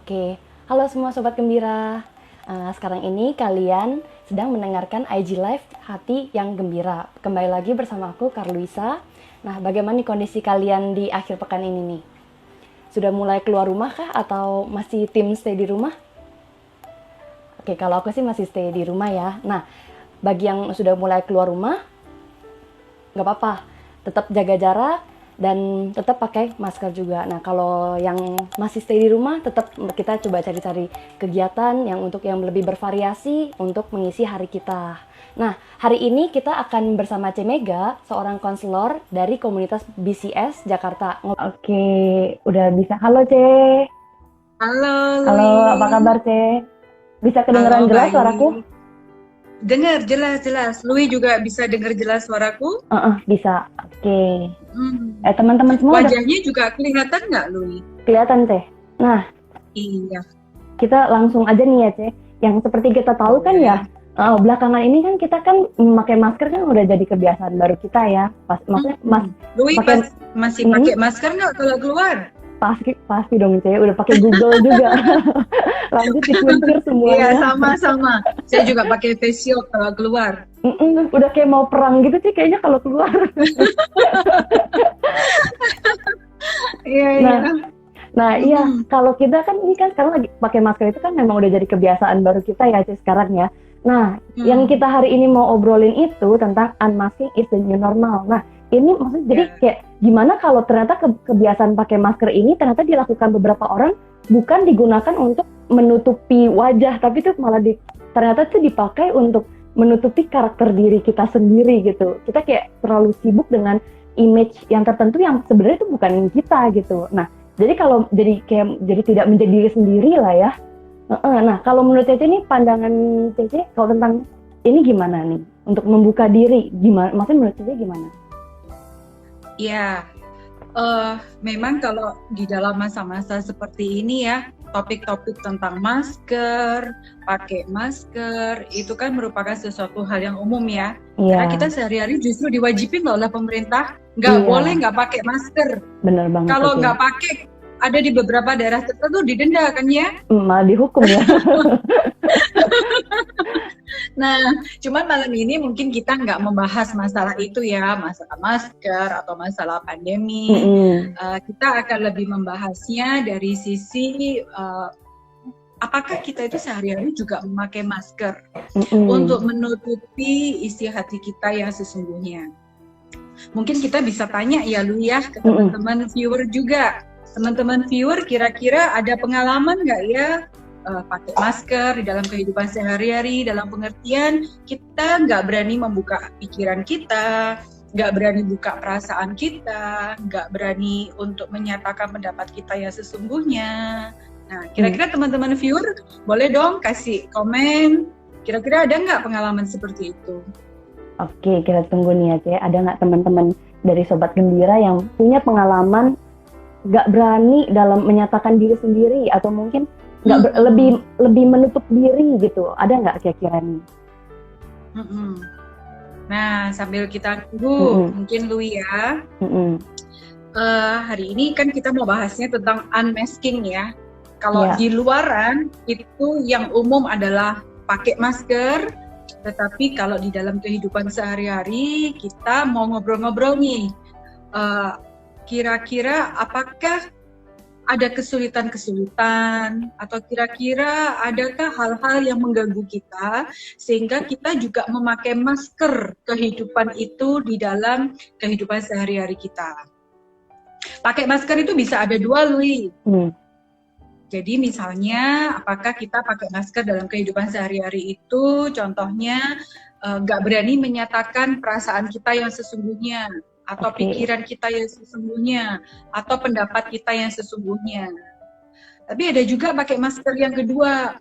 Oke, halo semua sobat gembira. Sekarang ini kalian sedang mendengarkan IG Live Hati yang Gembira. Kembali lagi bersama aku Karluisa. Nah, bagaimana nih kondisi kalian di akhir pekan ini nih? Sudah mulai keluar rumah kah atau masih tim stay di rumah? Oke, kalau aku sih masih stay di rumah ya. Nah, bagi yang sudah mulai keluar rumah, nggak apa-apa, tetap jaga jarak dan tetap pakai masker juga. Nah, kalau yang masih stay di rumah, tetap kita coba cari-cari kegiatan yang untuk yang lebih bervariasi untuk mengisi hari kita. Nah, hari ini kita akan bersama C Mega, seorang konselor dari komunitas BCS Jakarta. Oke, udah bisa. Halo C. Halo, Halo, apa kabar Lui. C? Bisa kedengeran Halo, jelas suaraku? baik. Dengar jelas-jelas. Lui juga bisa dengar jelas suaraku? Bisa. Oke. Hmm. Teman-teman semua udah Wajahnya juga kelihatan nggak, Lui? kelihatan C. Nah, Iya, kita langsung aja nih ya, Cek. Yang seperti kita tahu kan ya, boleh. belakangan ini kan kita kan memakai masker kan udah jadi kebiasaan baru kita ya. Maksudnya Lui pakai masih mm, pakai masker nggak kalau keluar? pasti dong, Cek. Udah pakai Google juga. Lanjut difilter Iya, semuanya. sama-sama. Saya juga pakai face shield kalau keluar. Udah kayak mau perang gitu sih kayaknya kalau keluar. Iya, iya. Nah, Nah, iya, Mm-mm. kalau kita kan ini kan sekarang lagi pakai masker itu kan memang udah jadi kebiasaan baru kita ya sih sekarang ya. Nah, yang Hmm. kita hari ini mau obrolin itu tentang unmasking is the new normal. Nah, ini maksudnya jadi Ya. kayak gimana kalau ternyata kebiasaan pakai masker ini ternyata dilakukan beberapa orang bukan digunakan untuk menutupi wajah, tapi itu malah ternyata itu dipakai untuk menutupi karakter diri kita sendiri gitu. Kita kayak terlalu sibuk dengan image yang tertentu yang sebenarnya itu bukan kita gitu. Nah, jadi kalau jadi tidak menjadi diri sendiri lah ya. Nah, kalau menurut Cece nih pandangan Cece kalau tentang ini gimana nih untuk membuka diri gimana? Maksudnya menurut Cece gimana? Iya, memang kalau di dalam masa-masa seperti ini ya, topik-topik tentang masker, pakai masker, itu kan merupakan sesuatu hal yang umum ya. Karena kita Iya, sehari-hari justru diwajibin loh oleh pemerintah, nggak boleh iya, nggak pakai masker. benar banget Kalau Cece. nggak pakai, ada di beberapa daerah tertentu didenda kan ya. Malah dihukum ya. Nah, cuman malam ini mungkin kita nggak membahas masalah itu ya, masalah masker atau masalah pandemi. Mm-mm. Kita akan lebih membahasnya dari sisi apakah kita itu sehari-hari juga memakai masker untuk Mm-mm. menutupi isi hati kita yang sesungguhnya. Mungkin kita bisa tanya ya Lu ya ke Mm-mm. teman-teman viewer juga. Teman-teman viewer kira-kira ada pengalaman nggak ya pakai masker di dalam kehidupan sehari-hari, dalam pengertian kita nggak berani membuka pikiran kita, nggak berani buka perasaan kita, nggak berani untuk menyatakan pendapat kita yang sesungguhnya. Nah, kira-kira teman-teman viewer boleh dong kasih komen, kira-kira ada nggak pengalaman seperti itu? Oke, kita tunggu nih ya, Ce. Ada nggak teman-teman dari Sobat Gembira yang punya pengalaman nggak berani dalam menyatakan diri sendiri atau mungkin lebih menutup diri gitu? Ada nggak kira-kira nih? Mm-mm. Nah, sambil kita tunggu, Mm-mm. mungkin Lu ya, Mm-mm. hari ini kan kita mau bahasnya tentang unmasking ya. Kalau Ya. di luaran itu yang umum adalah pakai masker, tetapi kalau di dalam kehidupan sehari-hari kita mau ngobrol-ngobrol nih, kira-kira apakah ada kesulitan-kesulitan atau kira-kira adakah hal-hal yang mengganggu kita sehingga kita juga memakai masker kehidupan itu di dalam kehidupan sehari-hari kita. Pakai masker itu bisa ada dua, Lui. Hmm. Jadi misalnya apakah kita pakai masker dalam kehidupan sehari-hari itu contohnya nggak berani menyatakan perasaan kita yang sesungguhnya atau Oke. pikiran kita yang sesungguhnya atau pendapat kita yang sesungguhnya. Tapi ada juga pakai masker yang kedua,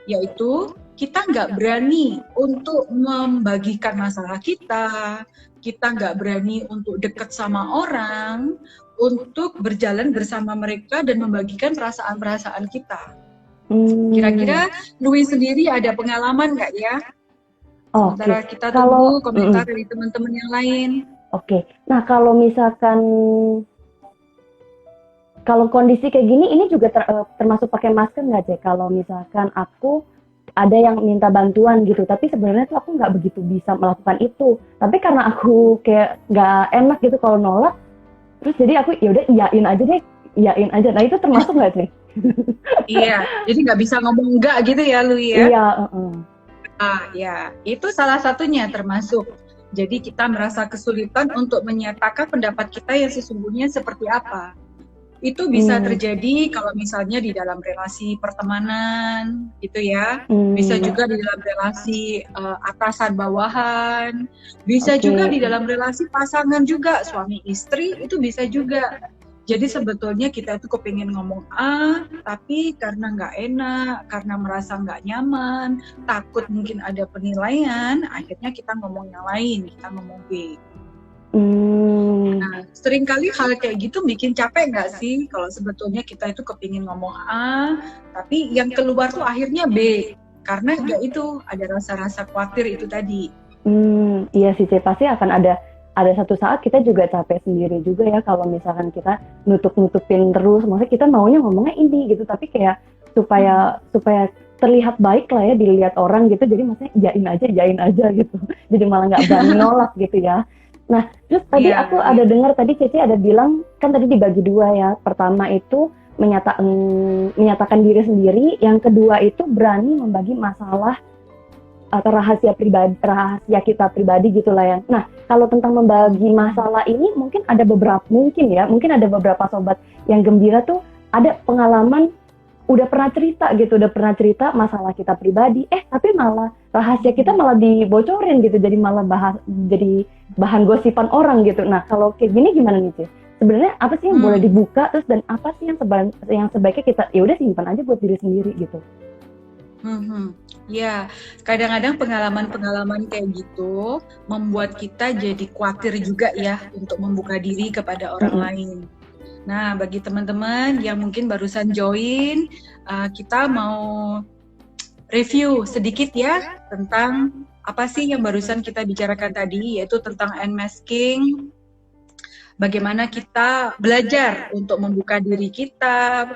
yaitu kita nggak berani untuk membagikan masalah kita nggak berani untuk dekat sama orang, untuk berjalan bersama mereka dan membagikan perasaan-perasaan kita. Kira-kira Louis sendiri ada pengalaman nggak ya? Sementara kita tunggu komentar dari teman-teman yang lain. Oke. Nah, kalau misalkan kalau kondisi kayak gini, ini juga termasuk pakai masker nggak, Cek? Kalau misalkan aku ada yang minta bantuan gitu, tapi sebenarnya tuh aku nggak begitu bisa melakukan itu. Tapi karena aku kayak nggak enak gitu kalau nolak, terus jadi aku ya udah iyain aja deh, iyain aja. Nah itu termasuk nggak, Cek? Iya, jadi nggak bisa ngomong enggak gitu ya, Lu ya? Iya, Ya, itu salah satunya termasuk. Jadi kita merasa kesulitan untuk menyatakan pendapat kita yang sesungguhnya seperti apa. Itu bisa terjadi kalau misalnya di dalam relasi pertemanan, gitu ya. Bisa juga di dalam relasi atasan bawahan. Bisa juga di dalam relasi pasangan juga, suami istri itu bisa juga. Jadi sebetulnya kita itu kepingin ngomong A, tapi karena nggak enak, karena merasa nggak nyaman, takut mungkin ada penilaian, akhirnya kita ngomong yang lain, kita ngomong B. Nah, seringkali hal kayak gitu bikin capek nggak sih? Kalau sebetulnya kita itu kepingin ngomong A, tapi yang keluar tuh akhirnya B. Karena ya itu, ada rasa-rasa khawatir itu tadi. Iya sih, pasti akan ada satu saat kita juga capek sendiri juga ya kalau misalkan kita nutupin terus, maksudnya kita maunya ngomongnya ini gitu, tapi kayak supaya terlihat baik lah ya dilihat orang gitu, jadi maksudnya iyain aja gitu, jadi malah nggak berani nolak gitu ya. Nah terus tadi aku ada dengar tadi Cece ada bilang kan tadi dibagi dua ya, pertama itu menyatakan diri sendiri, yang kedua itu berani membagi masalah atau rahasia kita pribadi gitulah ya. Nah, kalau tentang membagi masalah ini mungkin ada beberapa sobat yang gembira tuh ada pengalaman udah pernah cerita masalah kita pribadi, tapi malah rahasia kita malah dibocorin gitu, jadi malah jadi bahan gosipan orang gitu. Nah, kalau kayak gini gimana nih, Cis? Sebenarnya apa sih yang boleh dibuka terus dan apa sih yang sebaiknya kita ya udah simpan aja buat diri sendiri gitu. Ya, kadang-kadang pengalaman-pengalaman kayak gitu membuat kita jadi khawatir juga ya untuk membuka diri kepada orang lain. Nah, bagi teman-teman yang mungkin barusan join, kita mau review sedikit ya tentang apa sih yang barusan kita bicarakan tadi, yaitu tentang unmasking. Bagaimana kita belajar untuk membuka diri kita,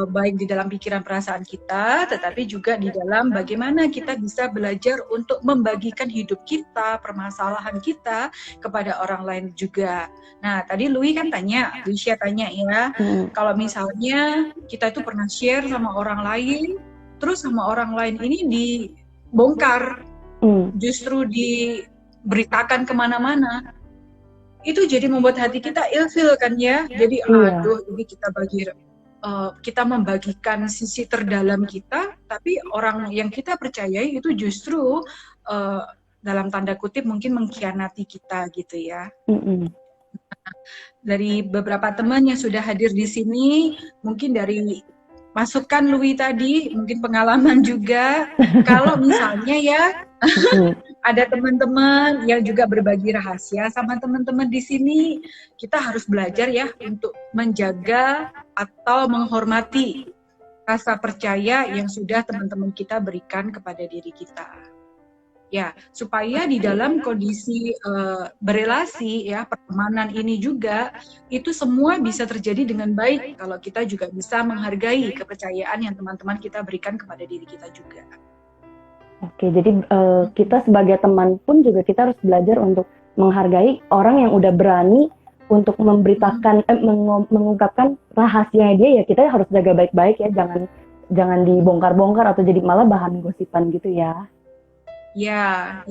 baik di dalam pikiran perasaan kita, tetapi juga di dalam bagaimana kita bisa belajar untuk membagikan hidup kita, permasalahan kita kepada orang lain juga. Nah, tadi Luisya tanya ya, kalau misalnya kita itu pernah share sama orang lain, terus sama orang lain ini dibongkar, justru diberitakan kemana-mana, itu jadi membuat hati kita ilfil kan ya. Jadi ini kita membagikan sisi terdalam kita, tapi orang yang kita percayai itu justru dalam tanda kutip mungkin mengkhianati kita gitu ya. Dari beberapa teman yang sudah hadir di sini, mungkin dari masukan Louis tadi, mungkin pengalaman juga, kalau misalnya ya ada teman-teman yang juga berbagi rahasia sama teman-teman di sini, kita harus belajar ya untuk menjaga atau menghormati rasa percaya yang sudah teman-teman kita berikan kepada diri kita. Ya, supaya di dalam kondisi berelasi ya, pertemanan ini juga itu semua bisa terjadi dengan baik kalau kita juga bisa menghargai kepercayaan yang teman-teman kita berikan kepada diri kita juga. Oke, jadi kita sebagai teman pun juga kita harus belajar untuk menghargai orang yang udah berani untuk memberitakan, mengungkapkan rahasianya dia, ya kita harus jaga baik-baik ya, jangan dibongkar-bongkar atau jadi malah bahan gosipan gitu ya. Ya.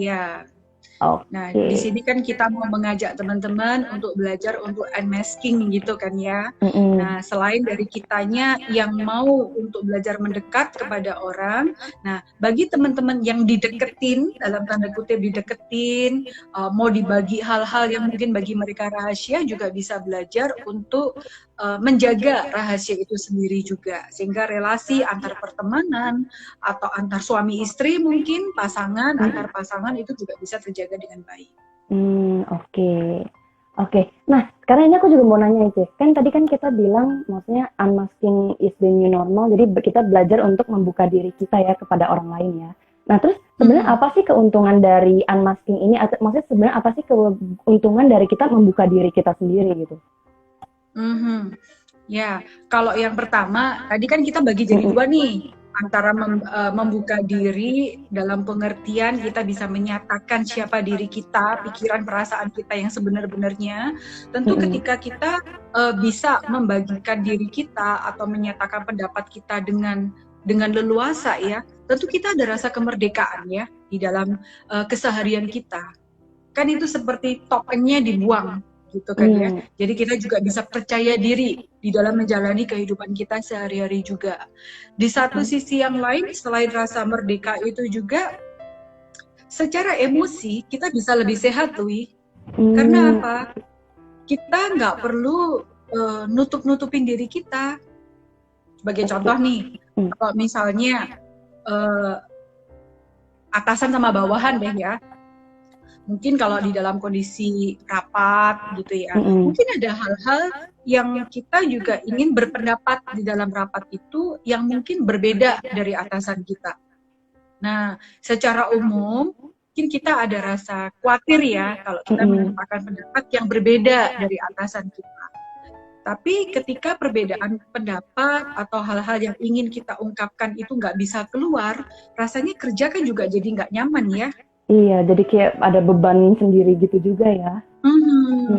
Okay. Nah, di sini kan kita mau mengajak teman-teman untuk belajar untuk unmasking gitu kan ya. Nah, selain dari kitanya yang mau untuk belajar mendekat kepada orang, nah bagi teman-teman yang dideketin, dalam tanda kutip dideketin, mau dibagi hal-hal yang mungkin bagi mereka rahasia, juga bisa belajar untuk menjaga rahasia itu sendiri juga, sehingga relasi antar pertemanan atau antar suami istri mungkin pasangan, antar pasangan itu juga bisa terjaga dengan baik. Oke. Nah, sekarang ini aku juga mau nanya aja, kan tadi kan kita bilang maksudnya unmasking is the new normal, jadi kita belajar untuk membuka diri kita ya kepada orang lain ya. Nah, terus sebenarnya apa sih keuntungan dari unmasking ini? Maksudnya sebenarnya apa sih keuntungan dari kita membuka diri kita sendiri gitu? Ya, kalau yang pertama, tadi kan kita bagi jadi dua nih, antara membuka diri dalam pengertian kita bisa menyatakan siapa diri kita, pikiran, perasaan kita yang sebenar-benarnya. Tentu ketika kita bisa membagikan diri kita atau menyatakan pendapat kita dengan leluasa ya, tentu kita ada rasa kemerdekaan ya di dalam keseharian kita. Kan itu seperti topengnya dibuang gitu kan ya. Jadi kita juga bisa percaya diri di dalam menjalani kehidupan kita sehari-hari juga. Di satu sisi yang lain, selain rasa merdeka itu juga secara emosi kita bisa lebih sehat, Lui. Karena apa? Kita nggak perlu nutup-nutupin diri kita. Sebagai contoh nih, kalau misalnya atasan sama bawahan deh ya, mungkin kalau di dalam kondisi rapat gitu ya, mungkin ada hal-hal yang kita juga ingin berpendapat di dalam rapat itu yang mungkin berbeda dari atasan kita. Nah, secara umum mungkin kita ada rasa khawatir ya kalau kita menyatakan pendapat yang berbeda dari atasan kita. Tapi ketika perbedaan pendapat atau hal-hal yang ingin kita ungkapkan itu nggak bisa keluar, rasanya kerja kan juga jadi nggak nyaman ya. Iya, jadi kayak ada beban sendiri gitu juga ya.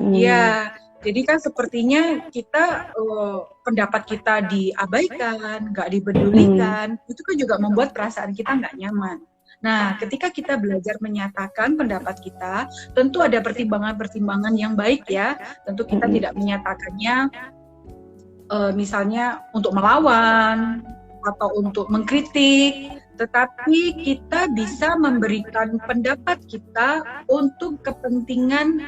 Iya, jadi kan sepertinya kita pendapat kita diabaikan, nggak dipedulikan, itu kan juga membuat perasaan kita nggak nyaman. Nah, ketika kita belajar menyatakan pendapat kita, tentu ada pertimbangan-pertimbangan yang baik ya. Tentu kita tidak menyatakannya misalnya untuk melawan atau untuk mengkritik, tetapi kita bisa memberikan pendapat kita untuk kepentingan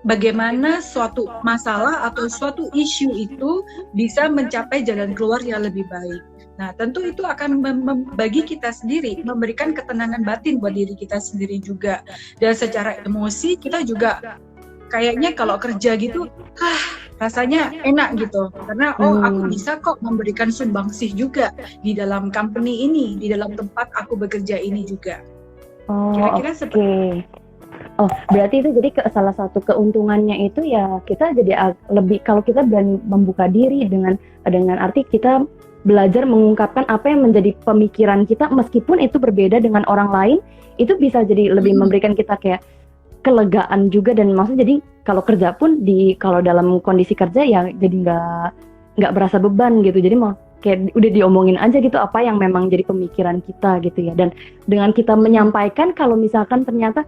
bagaimana suatu masalah atau suatu isu itu bisa mencapai jalan keluar yang lebih baik. Nah, tentu itu akan bagi kita sendiri, memberikan ketenangan batin buat diri kita sendiri juga. Dan secara emosi kita juga kayaknya kalau kerja gitu, rasanya enak gitu, karena aku bisa kok memberikan sumbangsih juga di dalam company ini, di dalam tempat aku bekerja ini juga. Kira-kira seperti Oh, berarti itu jadi salah satu keuntungannya itu ya kita jadi lebih, kalau kita berani membuka diri dengan arti kita belajar mengungkapkan apa yang menjadi pemikiran kita meskipun itu berbeda dengan orang lain, itu bisa jadi lebih memberikan kita kayak kelegaan juga. Dan maksudnya jadi kalau kerja pun kalau dalam kondisi kerja ya jadi nggak berasa beban gitu, jadi mau kayak udah diomongin aja gitu apa yang memang jadi pemikiran kita gitu ya. Dan dengan kita menyampaikan kalau misalkan ternyata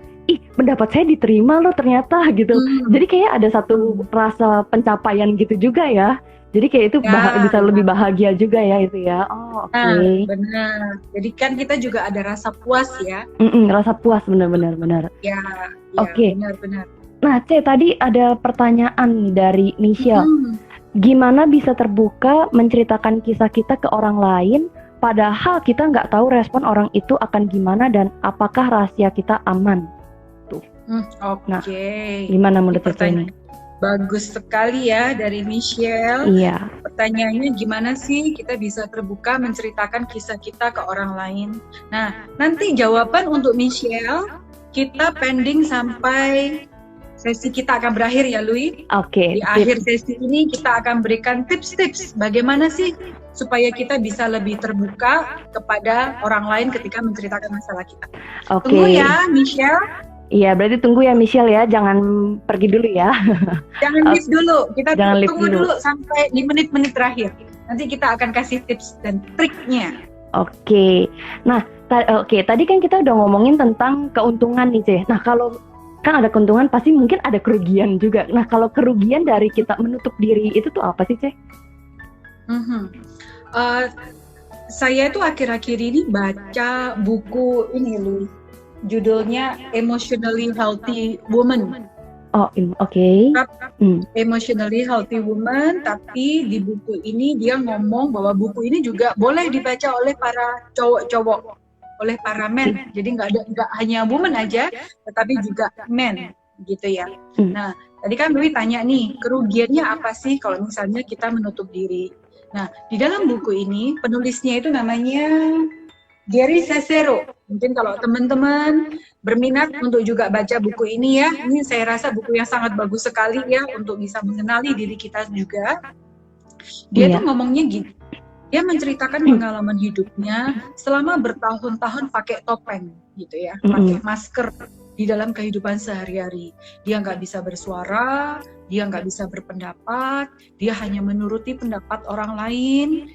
pendapat saya diterima loh ternyata gitu, jadi kayak ada satu rasa pencapaian gitu juga ya. Jadi kayak itu bisa lebih bahagia juga ya itu ya. Oh, oke. Benar. Jadi kan kita juga ada rasa puas ya. Rasa puas, benar. Ya, Oke. Benar. Nah, tadi ada pertanyaan dari Michelle. Gimana bisa terbuka menceritakan kisah kita ke orang lain, padahal kita nggak tahu respon orang itu akan gimana dan apakah rahasia kita aman? Tuh. Oke. Nah, gimana menurut ini? Bagus sekali ya dari Michelle. Iya. Pertanyaannya gimana sih kita bisa terbuka menceritakan kisah kita ke orang lain? Nah, nanti jawaban untuk Michelle kita pending sampai sesi kita akan berakhir ya, Lui. Oke. Di akhir sesi ini kita akan berikan tips-tips bagaimana sih supaya kita bisa lebih terbuka kepada orang lain ketika menceritakan masalah kita. Oke. Tunggu ya, Michelle. Iya, berarti tunggu ya Michelle ya, jangan pergi dulu ya. Jangan leave dulu, kita tunggu dulu sampai di menit-menit terakhir. Nanti kita akan kasih tips dan triknya. Oke. Nah, tadi kan kita udah ngomongin tentang keuntungan nih, Ceh. Nah, kalau kan ada keuntungan, pasti mungkin ada kerugian juga. Nah, kalau kerugian dari kita menutup diri itu tuh apa sih, Ceh? Saya tuh akhir-akhir ini baca buku ini, Lui. Judulnya Emotionally Healthy Woman. Oh, oke. Emotionally Healthy Woman, tapi di buku ini dia ngomong bahwa buku ini juga boleh dibaca oleh para cowok-cowok, oleh para men. Jadi nggak hanya woman aja, tetapi juga men, gitu ya. Nah, tadi kan Dwi tanya nih, kerugiannya apa sih kalau misalnya kita menutup diri? Nah, di dalam buku ini penulisnya itu namanya Gary Cesero. Mungkin kalau teman-teman berminat untuk juga baca buku ini ya, ini saya rasa buku yang sangat bagus sekali ya untuk bisa mengenali diri kita juga. Dia tuh ngomongnya gini, dia menceritakan pengalaman hidupnya selama bertahun-tahun pakai topeng gitu ya, pakai masker di dalam kehidupan sehari-hari. Dia nggak bisa bersuara, dia nggak bisa berpendapat, dia hanya menuruti pendapat orang lain,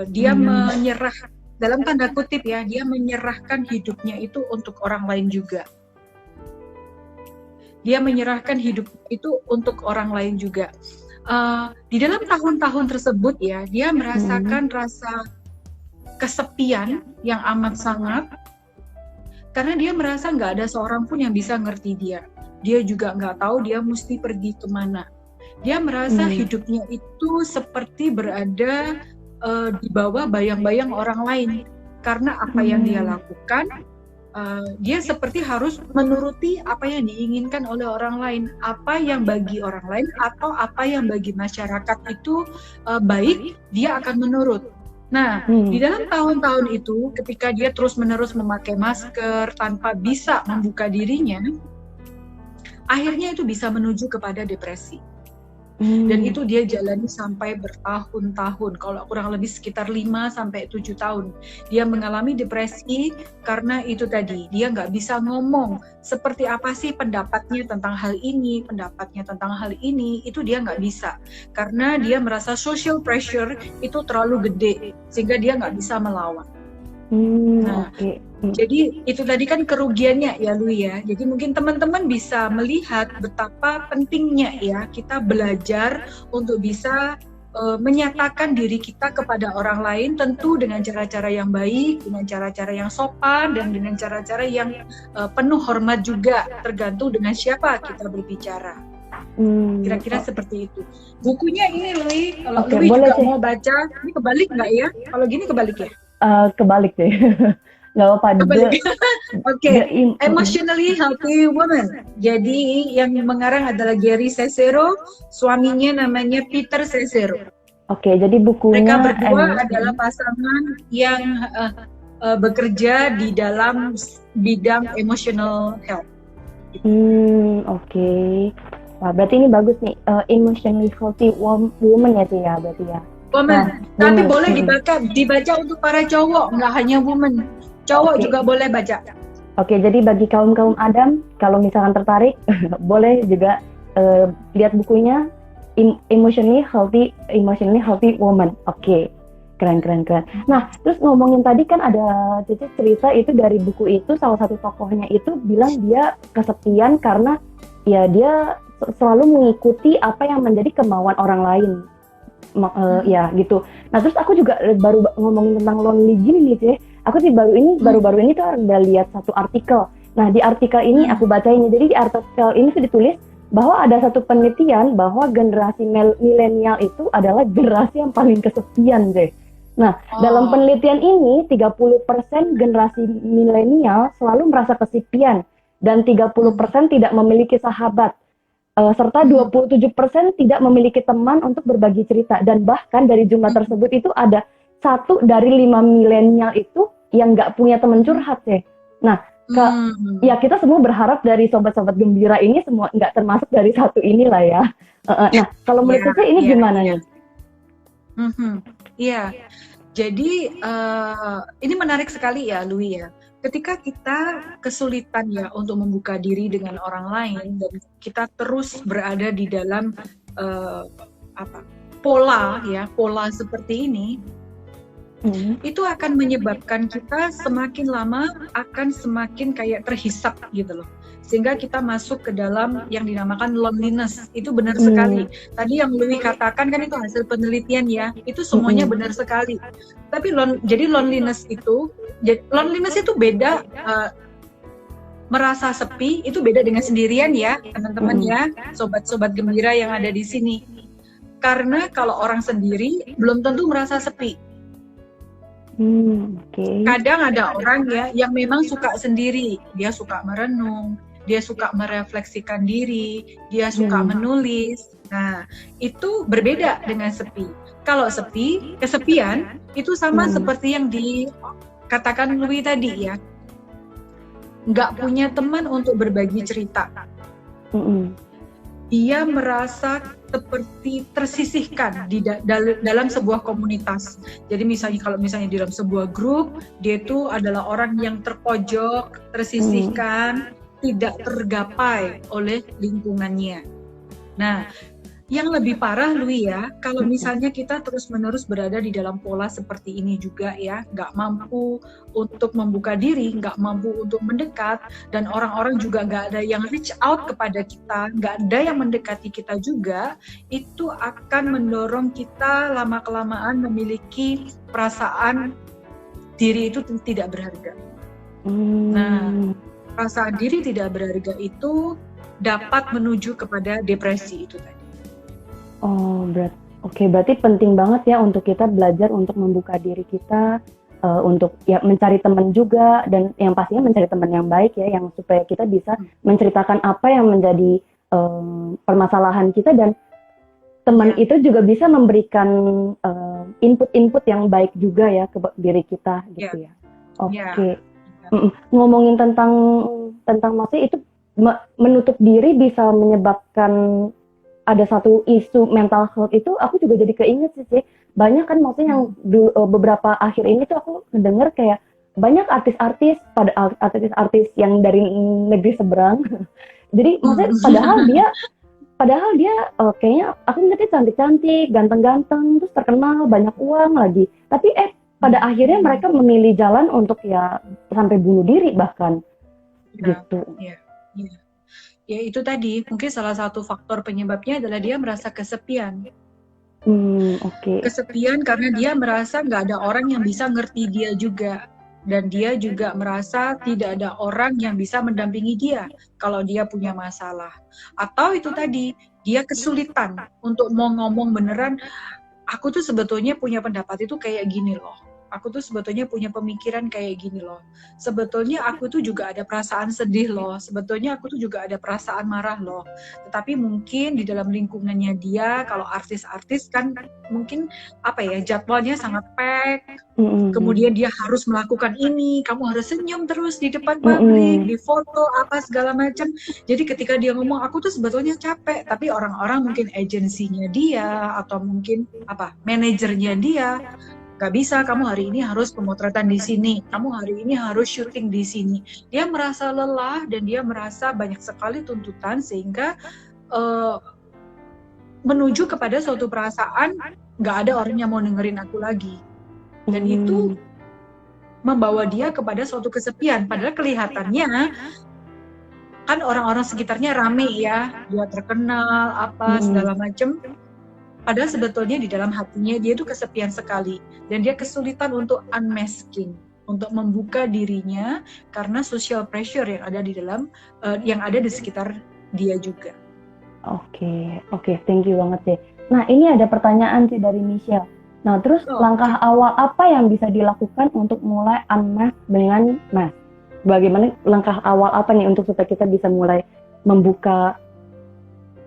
dia menyerah, dalam tanda kutip ya, dia menyerahkan hidupnya itu untuk orang lain juga. Dia menyerahkan hidup itu untuk orang lain juga. Di dalam tahun-tahun tersebut ya, dia merasakan rasa kesepian yang amat sangat, karena dia merasa nggak ada seorang pun yang bisa ngerti dia. Dia juga nggak tahu dia mesti pergi kemana. Dia merasa hidupnya itu seperti berada di bawah bayang-bayang orang lain, karena apa yang dia lakukan, dia seperti harus menuruti apa yang diinginkan oleh orang lain, apa yang bagi orang lain atau apa yang bagi masyarakat itu baik, dia akan menurut. Nah, di dalam tahun-tahun itu, ketika dia terus-menerus memakai masker tanpa bisa membuka dirinya, akhirnya itu bisa menuju kepada depresi. Dan itu dia jalani sampai bertahun-tahun, kalau kurang lebih sekitar 5-7 tahun. Dia mengalami depresi karena itu tadi, dia nggak bisa ngomong seperti apa sih pendapatnya tentang hal ini, itu dia nggak bisa. Karena dia merasa social pressure itu terlalu gede, sehingga dia nggak bisa melawan. Jadi itu tadi kan kerugiannya ya Lui ya. Jadi mungkin teman-teman bisa melihat betapa pentingnya ya kita belajar untuk bisa menyatakan diri kita kepada orang lain, tentu dengan cara-cara yang baik, dengan cara-cara yang sopan, dan dengan cara-cara yang penuh hormat juga, tergantung dengan siapa kita berbicara. Kira-kira seperti itu. Bukunya ini Lui, kalau Lui juga mau baca, ini kebalik nggak ya? Kalau gini kebalik ya? Kebalik deh. Nggak apa-apa. Oke. Emotionally Healthy Woman. Jadi yang mengarang adalah Gary Cesero, suaminya namanya Peter Cesero. Oke, jadi bukunya mereka berdua adalah pasangan yang bekerja di dalam bidang emotional health. Oke. Wah, berarti ini bagus nih, Emotionally Healthy Woman ya, Tia, berarti ya. Woman, tapi boleh dibaca untuk para cowok, nggak hanya woman. Cowok juga boleh baca. Oke, jadi bagi kaum Adam, kalau misalkan tertarik, boleh juga lihat bukunya Emotionally Healthy Woman. Oke, keren. Nah, terus ngomongin tadi kan ada Cici cerita itu dari buku itu, salah satu tokohnya itu bilang dia kesepian karena ya dia selalu mengikuti apa yang menjadi kemauan orang lain. Ya gitu. Nah terus aku juga baru ngomongin tentang lonely gini nih Cih. Aku sih baru-baru ini tuh udah lihat satu artikel. Nah di artikel ini aku bacain. Jadi di artikel ini tuh ditulis bahwa ada satu penelitian bahwa generasi milenial itu adalah generasi yang paling kesepian deh. Nah dalam penelitian ini 30% generasi milenial selalu merasa kesepian dan 30% tidak memiliki sahabat. Serta 27% tidak memiliki teman untuk berbagi cerita, dan bahkan dari jumlah tersebut itu ada 1 dari 5 milenial itu yang nggak punya teman curhat ya. Nah, ya kita semua berharap dari sobat-sobat gembira ini semua nggak termasuk dari satu inilah ya. Nah, kalau menurut saya ini gimana nih? Iya, jadi ini menarik sekali ya, Lui ya. Ketika kita kesulitan ya untuk membuka diri dengan orang lain dan kita terus berada di dalam pola seperti ini, itu akan menyebabkan kita semakin lama akan semakin kayak terhisap gitu loh, sehingga kita masuk ke dalam yang dinamakan loneliness. Itu benar sekali. Tadi yang Louis katakan kan itu hasil penelitian ya, itu semuanya benar sekali. Tapi jadi loneliness itu beda. Merasa sepi itu beda dengan sendirian ya teman-teman ya, sobat-sobat gembira yang ada di sini. Karena kalau orang sendiri belum tentu merasa sepi. Kadang ada orang ya yang memang suka sendiri, dia suka merenung, dia suka merefleksikan diri, dia suka menulis. Nah, itu berbeda dengan sepi. Kalau kesepian itu sama seperti yang katakan Louis tadi ya, nggak punya teman untuk berbagi cerita. Dia merasa seperti tersisihkan dalam sebuah komunitas. Jadi kalau misalnya di dalam sebuah grup, dia itu adalah orang yang terpojok, tersisihkan, tidak tergapai oleh lingkungannya. Nah, yang lebih parah Louis ya, kalau misalnya kita terus-menerus berada di dalam pola seperti ini juga ya, nggak mampu untuk membuka diri, nggak mampu untuk mendekat, dan orang-orang juga nggak ada yang reach out kepada kita, nggak ada yang mendekati kita juga, itu akan mendorong kita lama-kelamaan memiliki perasaan diri itu tidak berharga. Nah, perasaan diri tidak berharga itu dapat menuju kepada depresi itu tadi. Oh, berarti penting banget ya untuk kita belajar untuk membuka diri kita, untuk ya mencari teman juga, dan yang pastinya mencari teman yang baik ya, yang supaya kita bisa menceritakan apa yang menjadi permasalahan kita, dan teman itu juga bisa memberikan input-input yang baik juga ya ke diri kita gitu ya. Oke. Ngomongin tentang maksudnya itu menutup diri bisa menyebabkan ada satu isu mental health itu, aku juga jadi keinget sih. Banyak kan maksudnya yang beberapa akhir ini tuh aku ngedenger kayak banyak artis-artis yang dari negeri seberang. Jadi maksudnya padahal dia kayaknya aku ngeliatnya cantik-cantik, ganteng-ganteng, terus terkenal, banyak uang lagi. Tapi pada akhirnya mereka memilih jalan untuk ya sampai bunuh diri bahkan gitu. Ya itu tadi, mungkin salah satu faktor penyebabnya adalah dia merasa kesepian. Kesepian karena dia merasa nggak ada orang yang bisa ngerti dia juga. Dan dia juga merasa tidak ada orang yang bisa mendampingi dia kalau dia punya masalah. Atau itu tadi, dia kesulitan untuk mau ngomong beneran, aku tuh sebetulnya punya pendapat itu kayak gini loh. Aku tuh sebetulnya punya pemikiran kayak gini loh. Sebetulnya aku tuh juga ada perasaan sedih loh. Sebetulnya aku tuh juga ada perasaan marah loh. Tetapi mungkin di dalam lingkungannya dia, kalau artis-artis kan mungkin jadwalnya sangat pack. Kemudian dia harus melakukan ini, kamu harus senyum terus di depan publik, di foto apa segala macam. Jadi ketika dia ngomong aku tuh sebetulnya capek, tapi orang-orang mungkin agensinya dia atau mungkin manajernya dia, gak bisa, kamu hari ini harus pemotretan di sini, kamu hari ini harus syuting di sini. Dia merasa lelah dan dia merasa banyak sekali tuntutan sehingga menuju kepada suatu perasaan gak ada orang yang mau dengerin aku lagi. Dan itu membawa dia kepada suatu kesepian. Padahal kelihatannya kan orang-orang sekitarnya rame ya, dia terkenal segala macem. Padahal sebetulnya di dalam hatinya dia itu kesepian sekali dan dia kesulitan untuk unmasking, untuk membuka dirinya karena social pressure yang ada di dalam yang ada di sekitar dia juga. Oke, thank you banget deh. Nah, ini ada pertanyaan sih dari Michelle. Nah, terus langkah awal apa yang bisa dilakukan untuk mulai unmask dengan mask? Bagaimana langkah awal apa nih untuk supaya kita bisa mulai membuka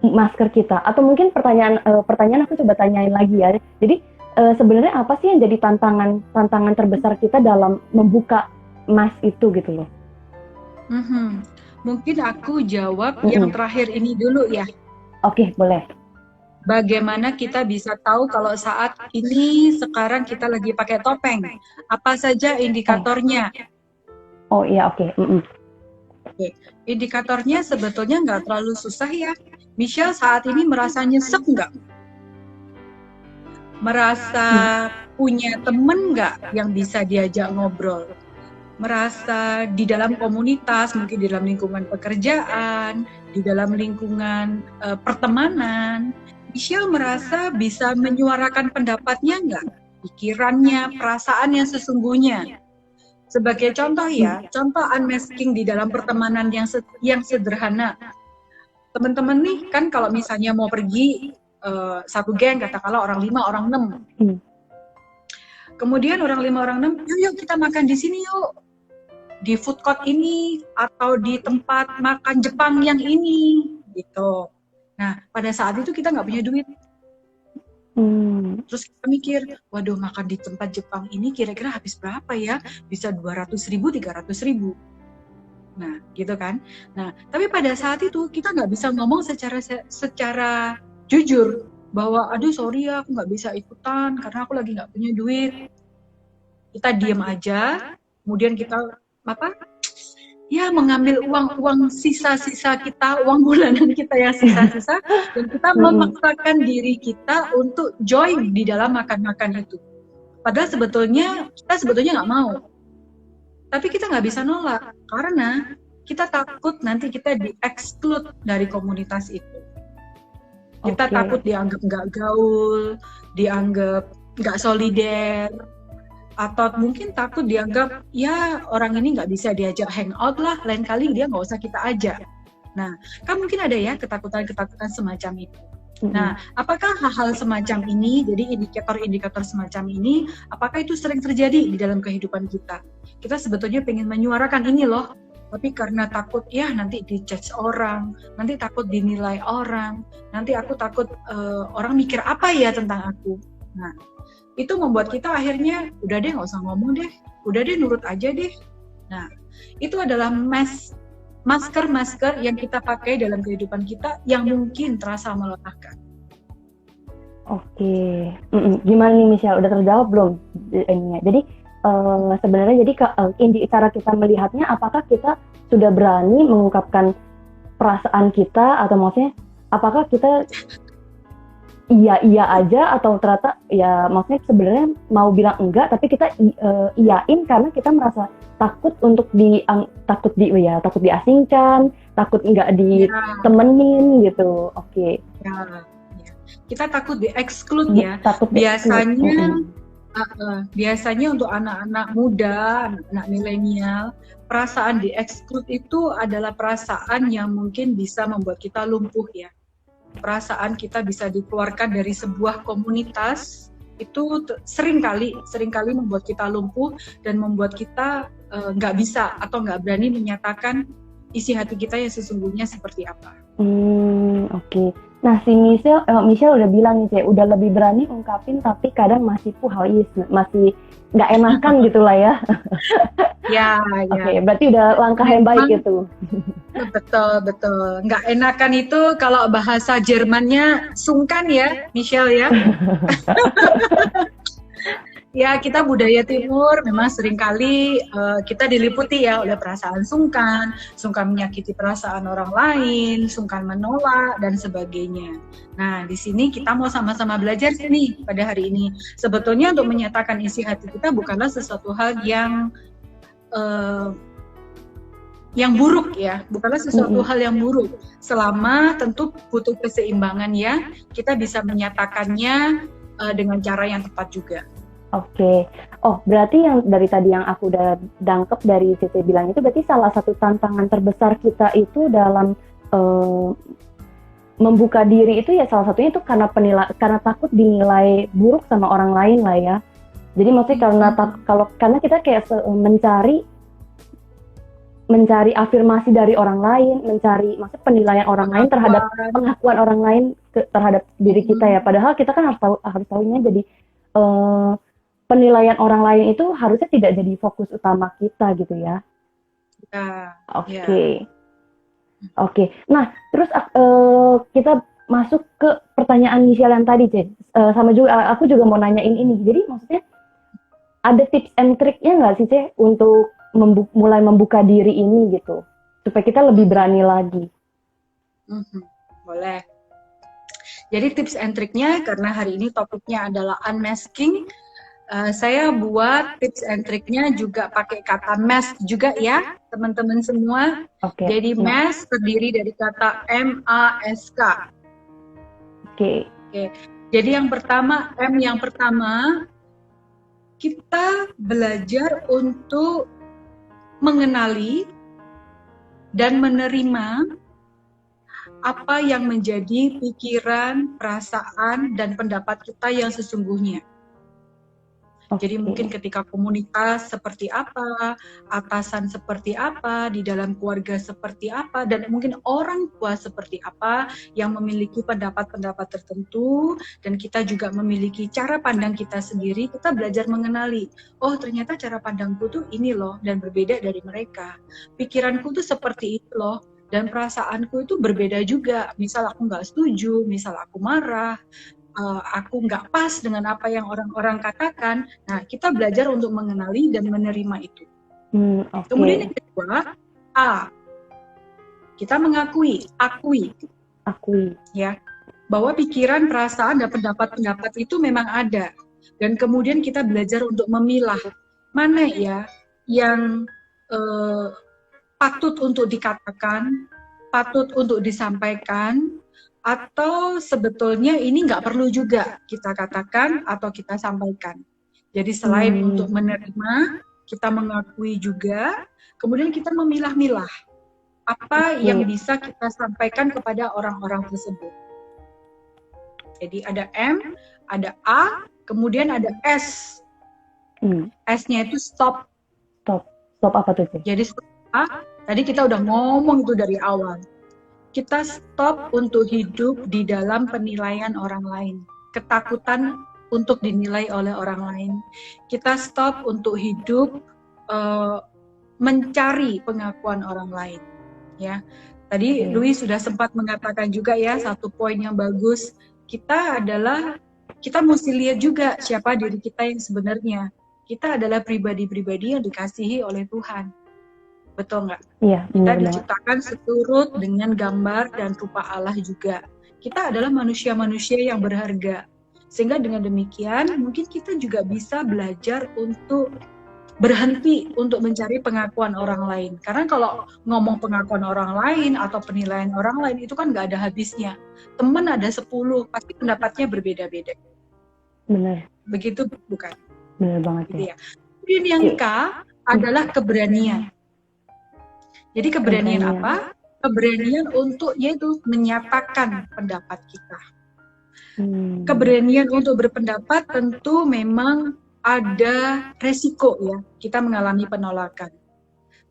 masker kita? Atau mungkin pertanyaan aku coba tanyain lagi ya. Jadi sebenarnya apa sih yang jadi tantangan terbesar kita dalam membuka mask itu gitu loh? Mungkin aku jawab yang terakhir ini dulu ya. Oke, boleh. Bagaimana kita bisa tahu kalau saat ini sekarang kita lagi pakai topeng? Apa saja indikatornya? Oh iya, oke. Oke. Indikatornya sebetulnya nggak terlalu susah ya. Michelle saat ini merasa nyesek nggak? Merasa punya temen nggak yang bisa diajak ngobrol? Merasa di dalam komunitas, mungkin di dalam lingkungan pekerjaan, di dalam lingkungan pertemanan, Michelle merasa bisa menyuarakan pendapatnya nggak? Pikirannya, perasaan yang sesungguhnya. Sebagai contoh ya, contoh unmasking di dalam pertemanan yang sederhana. Teman-teman nih kan kalau misalnya mau pergi satu geng, katakanlah orang 5, orang 6. Kemudian orang 5, orang 6, yuk kita makan di sini yuk. Di food court ini atau di tempat makan Jepang yang ini gitu. Nah, pada saat itu kita nggak punya duit. Terus kita mikir, waduh makan di tempat Jepang ini kira-kira habis berapa ya? Bisa 200.000, 300.000. Nah, gitu kan. Nah, tapi pada saat itu kita nggak bisa ngomong secara jujur bahwa, aduh sorry ya, aku nggak bisa ikutan karena aku lagi nggak punya duit. Kita diam aja, kemudian kita apa? Ya mengambil uang sisa-sisa kita, uang bulanan kita yang sisa-sisa, dan kita memaksakan diri kita untuk join di dalam makan-makan itu. Padahal kita sebetulnya nggak mau. Tapi kita nggak bisa nolak karena kita takut nanti kita di-exclude dari komunitas itu. Kita takut dianggap nggak gaul, dianggap nggak solider, atau mungkin takut dianggap ya orang ini nggak bisa diajak hangout lah, lain kali dia nggak usah kita ajak. Nah, kan mungkin ada ya ketakutan-ketakutan semacam itu. Nah, apakah hal-hal semacam ini, jadi indikator-indikator semacam ini, apakah itu sering terjadi di dalam kehidupan kita? Kita sebetulnya pengen menyuarakan ini loh, tapi karena takut ya nanti dijudge orang, nanti takut dinilai orang, nanti aku takut orang mikir apa ya tentang aku. Nah, itu membuat kita akhirnya udah deh nggak usah ngomong deh, udah deh nurut aja deh. Nah, itu adalah masker-masker yang kita pakai dalam kehidupan kita yang mungkin terasa melelahkan. Oke. Gimana nih Michelle, udah terjawab belum ininya? Jadi sebenarnya jadi cara kita melihatnya, apakah kita sudah berani mengungkapkan perasaan kita, atau maksudnya apakah kita iya aja, atau ternyata ya maksudnya sebenarnya mau bilang enggak tapi kita iyain karena kita merasa takut untuk takut diasingkan, takut enggak ditemenin gitu. Oke. Ya. Kita takut di-exclude ya. Takut biasanya untuk anak-anak muda, anak milenial, perasaan di-exclude itu adalah perasaan yang mungkin bisa membuat kita lumpuh ya. Perasaan kita bisa dikeluarkan dari sebuah komunitas itu seringkali membuat kita lumpuh dan membuat kita nggak bisa atau nggak berani menyatakan isi hati kita yang sesungguhnya seperti apa. Oke. Nah, si Michelle udah bilang nih, udah lebih berani ungkapin tapi kadang masih masih nggak enakan gitu lah ya. Ya. Oke, berarti udah langkah yang baik itu. Betul. Nggak enakan itu kalau bahasa Jermannya sungkan ya, Michelle ya. Ya, kita budaya timur memang seringkali kita diliputi ya oleh perasaan sungkan menyakiti perasaan orang lain, sungkan menolak, dan sebagainya. Nah, di sini kita mau sama-sama belajar nih pada hari ini. Sebetulnya untuk menyatakan isi hati kita bukanlah sesuatu hal yang buruk ya, bukanlah sesuatu hal yang buruk. Selama tentu butuh keseimbangan ya, kita bisa menyatakannya dengan cara yang tepat juga. Oke. Oh, berarti yang dari tadi yang aku udah dangkep dari Cici bilang itu, berarti salah satu tantangan terbesar kita itu dalam membuka diri itu ya salah satunya itu karena takut dinilai buruk sama orang lain lah ya. Jadi maksudnya karena kita kayak mencari afirmasi dari orang lain, mencari maksudnya penilaian orang lain terhadap pengakuan orang lain terhadap diri kita ya. Padahal kita kan harus tahunya jadi penilaian orang lain itu harusnya tidak jadi fokus utama kita gitu ya. Oke. Nah, terus kita masuk ke pertanyaan Michelle yang tadi, Cek. Sama juga aku juga mau nanyain ini. Jadi maksudnya ada tips and triknya nggak sih, Cek, untuk mulai membuka diri ini gitu, supaya kita lebih berani lagi? Boleh. Jadi tips and triknya, karena hari ini topiknya adalah unmasking, saya buat tips and triknya juga pakai kata mask juga ya, teman-teman semua. Jadi mask terdiri dari kata M-A-S-K. Oke. Jadi yang pertama, kita belajar untuk mengenali dan menerima apa yang menjadi pikiran, perasaan, dan pendapat kita yang sesungguhnya. Jadi Oke. mungkin ketika komunitas seperti apa, atasan seperti apa, di dalam keluarga seperti apa, dan mungkin orang tua seperti apa yang memiliki pendapat-pendapat tertentu, dan kita juga memiliki cara pandang kita sendiri, kita belajar mengenali, oh ternyata cara pandangku tuh ini loh, dan berbeda dari mereka. Pikiranku tuh seperti itu loh, dan perasaanku itu berbeda juga. Misal aku nggak setuju, misal aku marah, aku nggak pas dengan apa yang orang-orang katakan. Nah, kita belajar untuk mengenali dan menerima itu. Oke. Kemudian yang kedua, A. Kita mengakui, akui, ya, bahwa pikiran, perasaan, dan pendapat-pendapat itu memang ada. Dan kemudian kita belajar untuk memilah mana ya yang patut untuk dikatakan, patut untuk disampaikan, atau sebetulnya ini nggak perlu juga kita katakan atau kita sampaikan. Jadi selain untuk menerima, kita mengakui juga, kemudian kita memilah-milah apa yang bisa kita sampaikan kepada orang-orang tersebut. Jadi ada M, ada A, kemudian ada S. S-nya itu stop. Stop apa tuh? Jadi stop A, tadi kita udah ngomong itu dari awal. Kita stop untuk hidup di dalam penilaian orang lain. Ketakutan untuk dinilai oleh orang lain. Kita stop untuk hidup mencari pengakuan orang lain. Ya, tadi Louis sudah sempat mengatakan juga ya, satu poin yang bagus. Kita mesti lihat juga siapa diri kita yang sebenarnya. Kita adalah pribadi-pribadi yang dikasihi oleh Tuhan. Betul nggak? Iya, kita diciptakan seturut dengan gambar dan rupa Allah juga. Kita adalah manusia-manusia yang berharga. Sehingga dengan demikian, mungkin kita juga bisa belajar untuk berhenti untuk mencari pengakuan orang lain. Karena kalau ngomong pengakuan orang lain atau penilaian orang lain, itu kan nggak ada habisnya. Teman ada 10, pasti pendapatnya berbeda-beda. Benar. Begitu bukan? Benar banget gitu ya. Kemudian yang K adalah keberanian. Jadi keberanian apa? Keberanian untuk yaitu menyatakan pendapat kita. Keberanian untuk berpendapat tentu memang ada resiko ya, kita mengalami penolakan.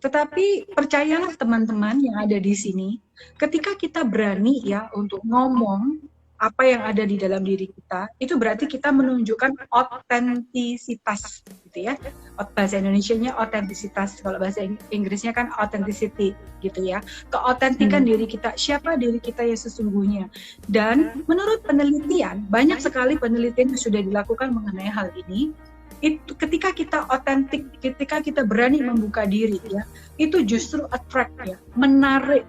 Tetapi percayalah teman-teman yang ada di sini, ketika kita berani ya untuk ngomong apa yang ada di dalam diri kita, itu berarti kita menunjukkan otentisitas, gitu ya. Bahasa Indonesianya otentisitas, kalau bahasa Inggrisnya kan authenticity, gitu ya. Keotentikan diri kita, siapa diri kita yang sesungguhnya. Dan menurut penelitian, banyak sekali penelitian yang sudah dilakukan mengenai hal ini. Itu ketika kita otentik, ketika kita berani membuka diri, ya, itu justru attract ya, menarik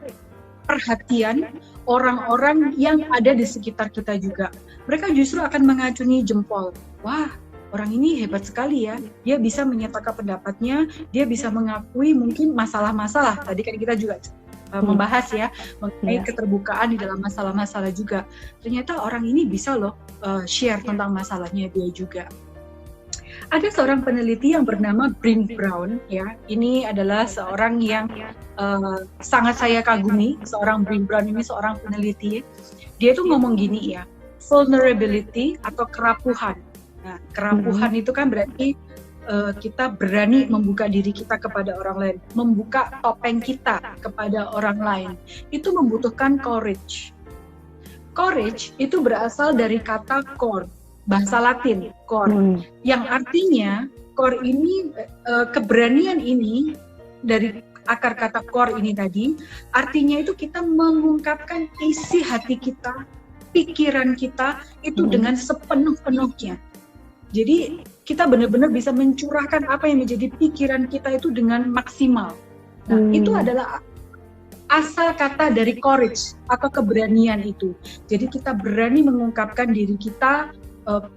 perhatian orang-orang yang ada di sekitar kita juga. Mereka justru akan mengacungi jempol. Wah, orang ini hebat sekali ya. Dia bisa menyatakan pendapatnya, dia bisa mengakui mungkin masalah-masalah. Tadi kan kita juga membahas ya mengenai keterbukaan di dalam masalah-masalah juga. Ternyata orang ini bisa loh share tentang masalahnya dia juga. Ada seorang peneliti yang bernama Brene Brown, ya. Ini adalah seorang yang sangat saya kagumi. Seorang Brene Brown ini seorang peneliti. Dia tuh ngomong gini ya, vulnerability atau kerapuhan. Nah, kerapuhan itu kan berarti kita berani membuka diri kita kepada orang lain, membuka topeng kita kepada orang lain. Itu membutuhkan courage. Courage itu berasal dari kata core. Bahasa Latin, core, yang artinya core ini, keberanian ini dari akar kata core ini tadi, artinya itu kita mengungkapkan isi hati kita, pikiran kita itu dengan sepenuh-penuhnya. Jadi kita benar-benar bisa mencurahkan apa yang menjadi pikiran kita itu dengan maksimal. Nah, itu adalah asal kata dari courage atau keberanian itu. Jadi kita berani mengungkapkan diri kita,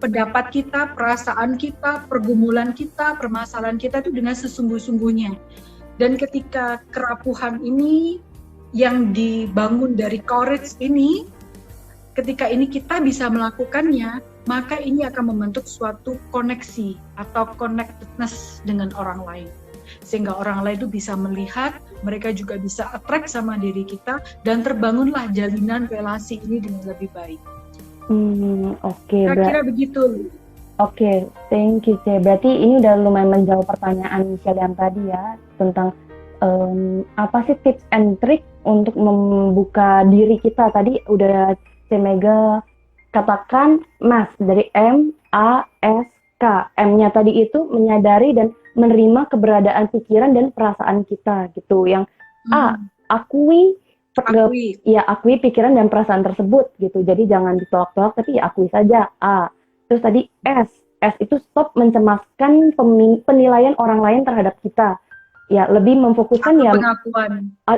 pendapat kita, perasaan kita, pergumulan kita, permasalahan kita itu dengan sesungguh-sungguhnya. Dan ketika kerapuhan ini yang dibangun dari courage ini, ketika ini kita bisa melakukannya, maka ini akan membentuk suatu koneksi atau connectedness dengan orang lain. Sehingga orang lain itu bisa melihat, mereka juga bisa attract sama diri kita, dan terbangunlah jalinan relasi ini dengan lebih baik. Oke. Kira-kira begitu. Oke, thank you, Ce. Berarti ini udah lumayan menjawab pertanyaan Michelle yang tadi ya, tentang apa sih tips and trick untuk membuka diri kita. Tadi udah Ce Mega katakan mas dari M-A-S-K. M-nya tadi itu menyadari dan menerima keberadaan pikiran dan perasaan kita gitu. Yang A, akui Akui. ya akui pikiran dan perasaan tersebut gitu. Jadi jangan ditolak-tolak tapi ya akui saja. A. Terus tadi S. S itu stop mencemaskan penilaian orang lain terhadap kita. Ya, lebih memfokuskan Atau ya pengakuan.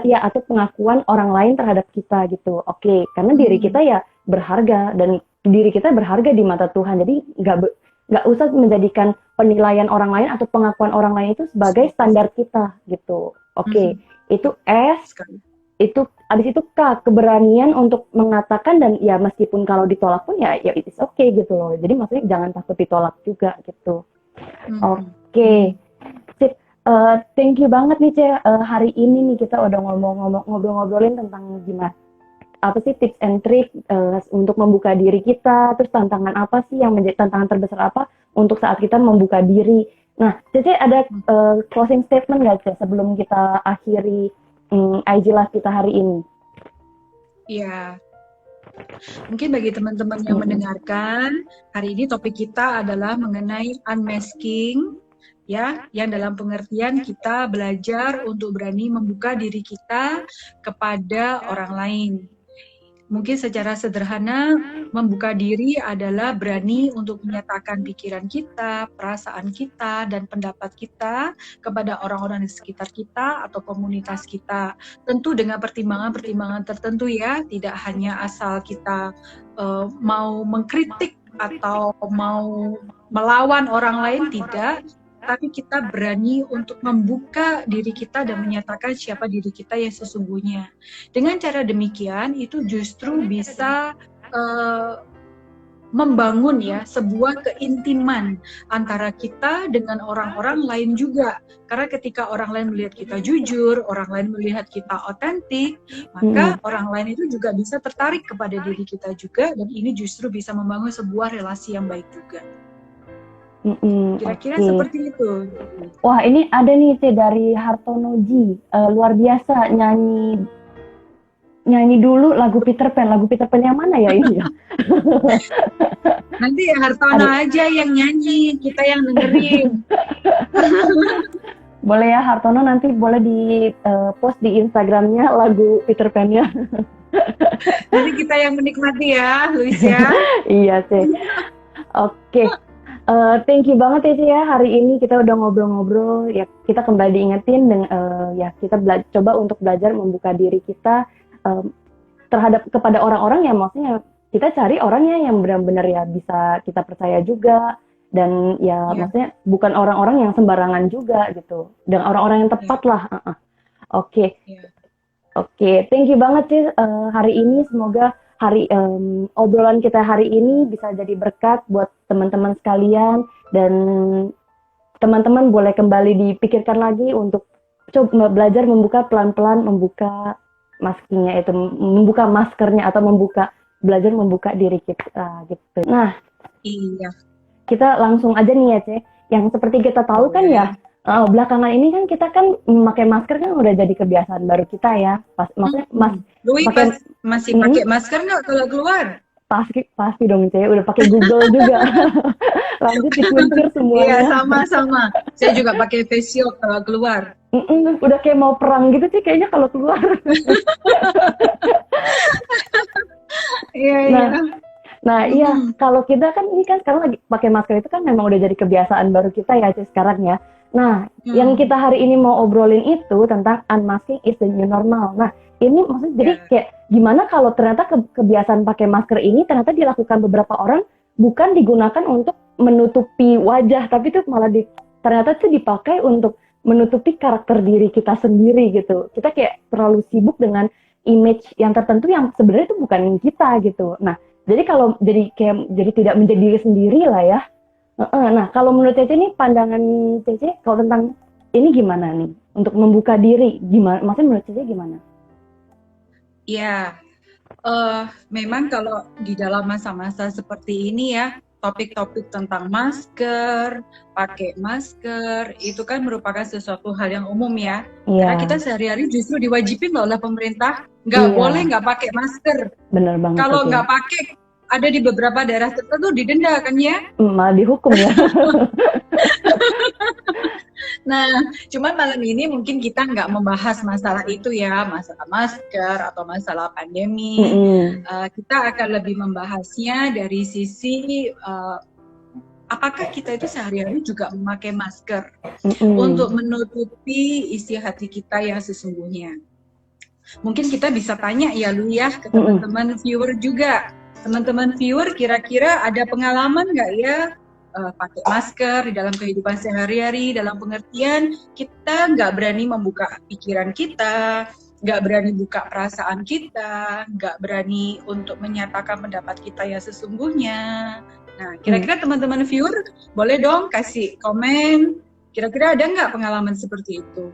ya atau pengakuan orang lain terhadap kita gitu. Oke, karena diri kita ya berharga dan diri kita berharga di mata Tuhan. Jadi nggak usah menjadikan penilaian orang lain atau pengakuan orang lain itu sebagai standar kita gitu. Oke, itu S. Sekali. Itu abis itu K, keberanian untuk mengatakan dan ya meskipun kalau ditolak pun ya it's okay gitu loh. Jadi maksudnya jangan takut ditolak juga gitu. Oke. Sip. Thank you banget nih Ce. Hari ini nih kita udah ngobrol-ngobrolin tentang gimana apa sih tips and trick untuk membuka diri kita, terus tantangan apa sih yang menjadi tantangan terbesar apa untuk saat kita membuka diri. Nah, Cece ada closing statement nggak Ce sebelum kita akhiri IG Live kita hari ini? Iya. Mungkin bagi teman-teman yang mendengarkan, hari ini topik kita adalah mengenai unmasking, ya, yang dalam pengertian kita belajar untuk berani membuka diri kita kepada orang lain. Mungkin secara sederhana, membuka diri adalah berani untuk menyatakan pikiran kita, perasaan kita, dan pendapat kita kepada orang-orang di sekitar kita atau komunitas kita. Tentu dengan pertimbangan-pertimbangan tertentu ya, tidak hanya asal kita mau mengkritik atau mau melawan orang lain, tidak. Tapi kita berani untuk membuka diri kita dan menyatakan siapa diri kita yang sesungguhnya. Dengan cara demikian, itu justru bisa membangun ya sebuah keintiman antara kita dengan orang-orang lain juga. Karena ketika orang lain melihat kita jujur, orang lain melihat kita otentik, maka orang lain itu juga bisa tertarik kepada diri kita juga, dan ini justru bisa membangun sebuah relasi yang baik juga. Kira-kira seperti itu. Wah, ini ada nih Ce dari Hartono Ji, luar biasa nyanyi dulu lagu Peter Pan. Lagu Peter Pan yang mana ya ini ya? Nanti Hartono aja yang nyanyi, kita yang dengerin. Boleh ya Hartono, nanti boleh di post di Instagramnya lagu Peter Pan-nya. Nanti kita yang menikmati ya, Luis ya. Iya Ce. Oke. Thank you banget ya Ce ya, hari ini kita udah ngobrol-ngobrol ya, kita kembali diingetin dan ya kita coba untuk belajar membuka diri kita terhadap kepada orang-orang yang maksudnya kita cari orangnya yang benar-benar ya bisa kita percaya juga, dan ya maksudnya bukan orang-orang yang sembarangan juga gitu, dan orang-orang yang tepat lah. Oke, thank you banget sih hari ini, semoga obrolan kita hari ini bisa jadi berkat buat teman-teman sekalian, dan teman-teman boleh kembali dipikirkan lagi untuk coba belajar membuka pelan-pelan, membuka maskingnya itu, membuka maskernya atau belajar membuka diri kita gitu. Nah, kita langsung aja nih ya Ce, yang seperti kita tahu kan ya, belakangan ini kan kita kan memakai masker kan udah jadi kebiasaan baru kita ya. Maksudnya masih pakai masker nggak kalau keluar? Pasti dong Ce, udah pakai Google juga. Lanjut dikimpir semuanya. Iya, sama. Saya juga pakai face shield kalau keluar. Udah kayak mau perang gitu sih kayaknya kalau keluar. Iya. Nah iya, kalau kita kan ini kan sekarang lagi pakai masker itu kan memang udah jadi kebiasaan baru kita ya sih sekarang ya. Nah, yang kita hari ini mau obrolin itu tentang unmasking is the new normal. Nah, ini maksudnya jadi kayak gimana kalau ternyata kebiasaan pakai masker ini ternyata dilakukan beberapa orang bukan digunakan untuk menutupi wajah, tapi itu malah ternyata itu dipakai untuk menutupi karakter diri kita sendiri gitu. Kita kayak terlalu sibuk dengan image yang tertentu yang sebenarnya itu bukan kita gitu. Nah, jadi kalau jadi tidak menjadi diri sendiri lah ya. Nah, kalau menurut Cece nih, pandangan Cece kalau tentang ini gimana nih untuk membuka diri, gimana? Maksudnya menurut Cece gimana? Ya, memang kalau di dalam masa-masa seperti ini ya, topik-topik tentang masker, pakai masker, itu kan merupakan sesuatu hal yang umum ya. Karena Iya, kita sehari-hari justru diwajibin loh oleh pemerintah, nggak iya, boleh nggak pakai masker. bener banget Kalau Cece. nggak pakai, ada di beberapa daerah tertentu didenda kan ya. Malah dihukum ya. Nah, cuman malam ini mungkin kita nggak membahas masalah itu ya, masalah masker atau masalah pandemi. Mm-mm. Kita akan lebih membahasnya dari sisi apakah kita itu sehari-hari juga memakai masker untuk menutupi isi hati kita yang sesungguhnya. Mungkin kita bisa tanya ya Lu ya ke teman-teman viewer juga. Teman-teman viewer kira-kira ada pengalaman nggak ya pakai masker di dalam kehidupan sehari-hari, dalam pengertian kita nggak berani membuka pikiran kita, nggak berani buka perasaan kita, nggak berani untuk menyatakan pendapat kita yang sesungguhnya. Nah, kira-kira teman-teman viewer boleh dong kasih komen, kira-kira ada nggak pengalaman seperti itu?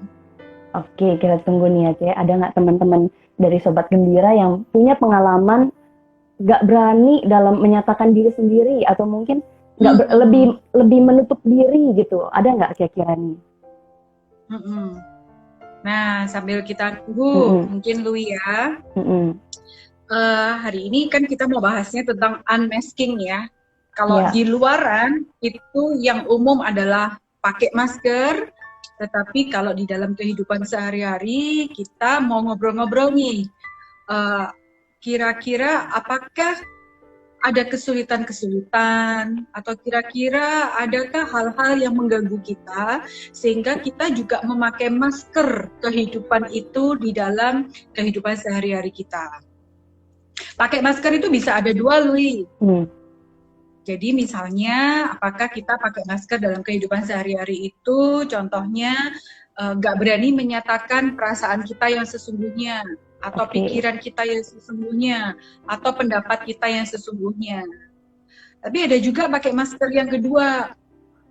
Oke, kita tunggu nih ya, Ce. Ada nggak teman-teman dari Sobat Gembira yang punya pengalaman nggak berani dalam menyatakan diri sendiri atau mungkin nggak lebih menutup diri gitu? Ada nggak kira-kira nih? Nah, sambil kita tunggu, mungkin Lu ya. Hari ini kan kita mau bahasnya tentang unmasking ya. Kalau di luaran itu yang umum adalah pakai masker. Tetapi kalau di dalam kehidupan sehari-hari kita mau ngobrol-ngobrol nih, kira-kira apakah ada kesulitan-kesulitan atau kira-kira adakah hal-hal yang mengganggu kita sehingga kita juga memakai masker kehidupan itu di dalam kehidupan sehari-hari kita. Pakai masker itu bisa ada dua, Lui. Jadi misalnya, apakah kita pakai masker dalam kehidupan sehari-hari itu, contohnya nggak berani menyatakan perasaan kita yang sesungguhnya, atau pikiran kita yang sesungguhnya, atau pendapat kita yang sesungguhnya. Tapi ada juga pakai masker yang kedua,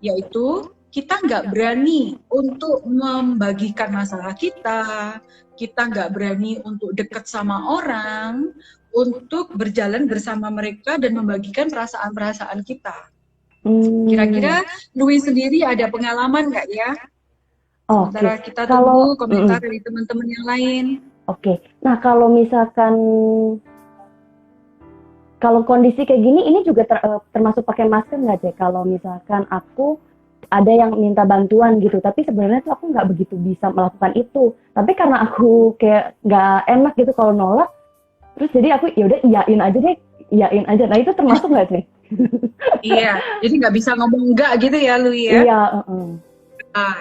yaitu kita nggak berani untuk membagikan masalah kita nggak berani untuk dekat sama orang, untuk berjalan bersama mereka dan membagikan perasaan-perasaan kita. Kira-kira Louis sendiri ada pengalaman nggak ya? Sementara kita tunggu komentar dari teman-teman yang lain. Oke, nah kalau misalkan kalau kondisi kayak gini, ini juga termasuk pakai masker nggak, Cek? Kalau misalkan aku ada yang minta bantuan gitu, tapi sebenarnya tuh aku nggak begitu bisa melakukan itu. Tapi karena aku kayak nggak enak gitu kalau nolak, terus jadi aku ya udah iyain aja deh, iyain aja. Nah itu termasuk nggak sih? Iya, jadi nggak bisa ngomong enggak gitu ya, Lu ya? Iya.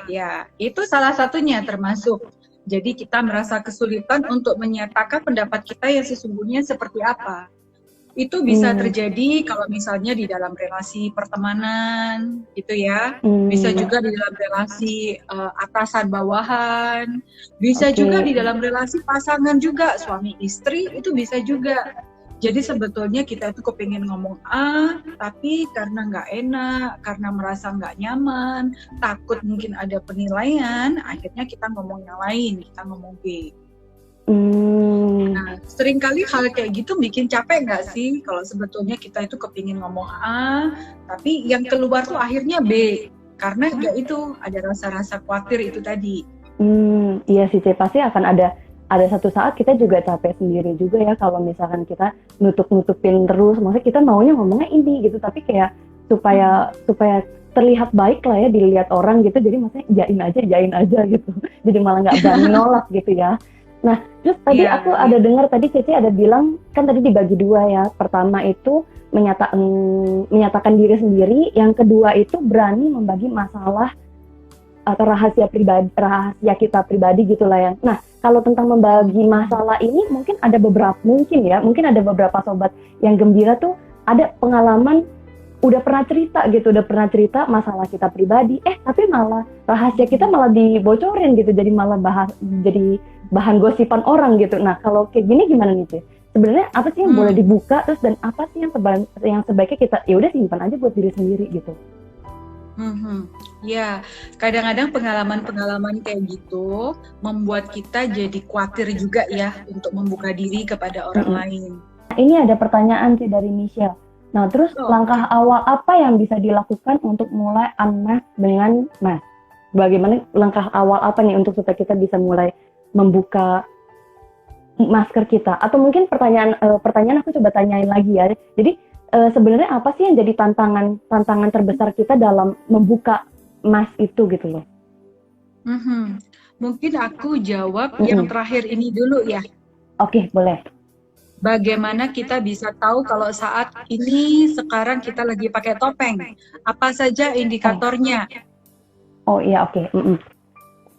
Ya, itu salah satunya termasuk. Jadi kita merasa kesulitan untuk menyatakan pendapat kita yang sesungguhnya seperti apa. Itu bisa terjadi kalau misalnya di dalam relasi pertemanan gitu ya, bisa juga di dalam relasi atasan bawahan, bisa juga di dalam relasi pasangan juga, suami istri itu bisa juga. Jadi sebetulnya kita itu kepingin ngomong A, tapi karena nggak enak, karena merasa nggak nyaman, takut mungkin ada penilaian, akhirnya kita ngomong yang lain, kita ngomong B. Nah, seringkali hal kayak gitu bikin capek nggak sih kalau sebetulnya kita itu kepingin ngomong A, tapi yang keluar tuh akhirnya B, karena ya itu ada rasa-rasa khawatir itu tadi. Iya sih, pasti akan ada satu saat kita juga capek sendiri juga ya kalau misalkan kita nutupin terus, maksudnya kita maunya ngomongnya ini gitu, tapi kayak supaya terlihat baik lah ya dilihat orang gitu, jadi maksudnya iyain aja gitu, jadi malah nggak berani nolak gitu ya. Nah, terus tadi aku ada dengar tadi Cece ada bilang, kan tadi dibagi dua ya. Pertama itu menyatakan diri sendiri, yang kedua itu berani membagi masalah atau rahasia kita pribadi gitulah ya. Nah, kalau tentang membagi masalah ini mungkin ada beberapa sobat yang gembira tuh ada pengalaman udah pernah cerita masalah kita pribadi, tapi malah rahasia kita malah dibocorin gitu, jadi malah jadi bahan gosipan orang gitu. Nah, kalau kayak gini gimana nih, Cik? Sebenarnya apa sih yang boleh dibuka, terus dan apa sih yang sebaiknya kita ya udah simpan aja buat diri sendiri gitu? Ya, kadang-kadang pengalaman-pengalaman kayak gitu membuat kita jadi khawatir juga ya untuk membuka diri kepada orang lain. Ini ada pertanyaan sih dari Michelle. Nah, terus Oh, langkah awal apa yang bisa dilakukan untuk mulai unmask dengan mask? Bagaimana langkah awal apa nih untuk supaya kita bisa mulai membuka masker kita? Atau mungkin pertanyaan aku coba tanyain lagi ya. Jadi sebenarnya apa sih yang jadi tantangan terbesar kita dalam membuka mask itu gitu loh? mhm. Mungkin aku jawab yang Mm-mm. terakhir ini dulu ya. Oke, boleh. Bagaimana kita bisa tahu kalau saat ini sekarang kita lagi pakai topeng? Apa saja Oh, indikatornya? oh iya oke. Mm-mm.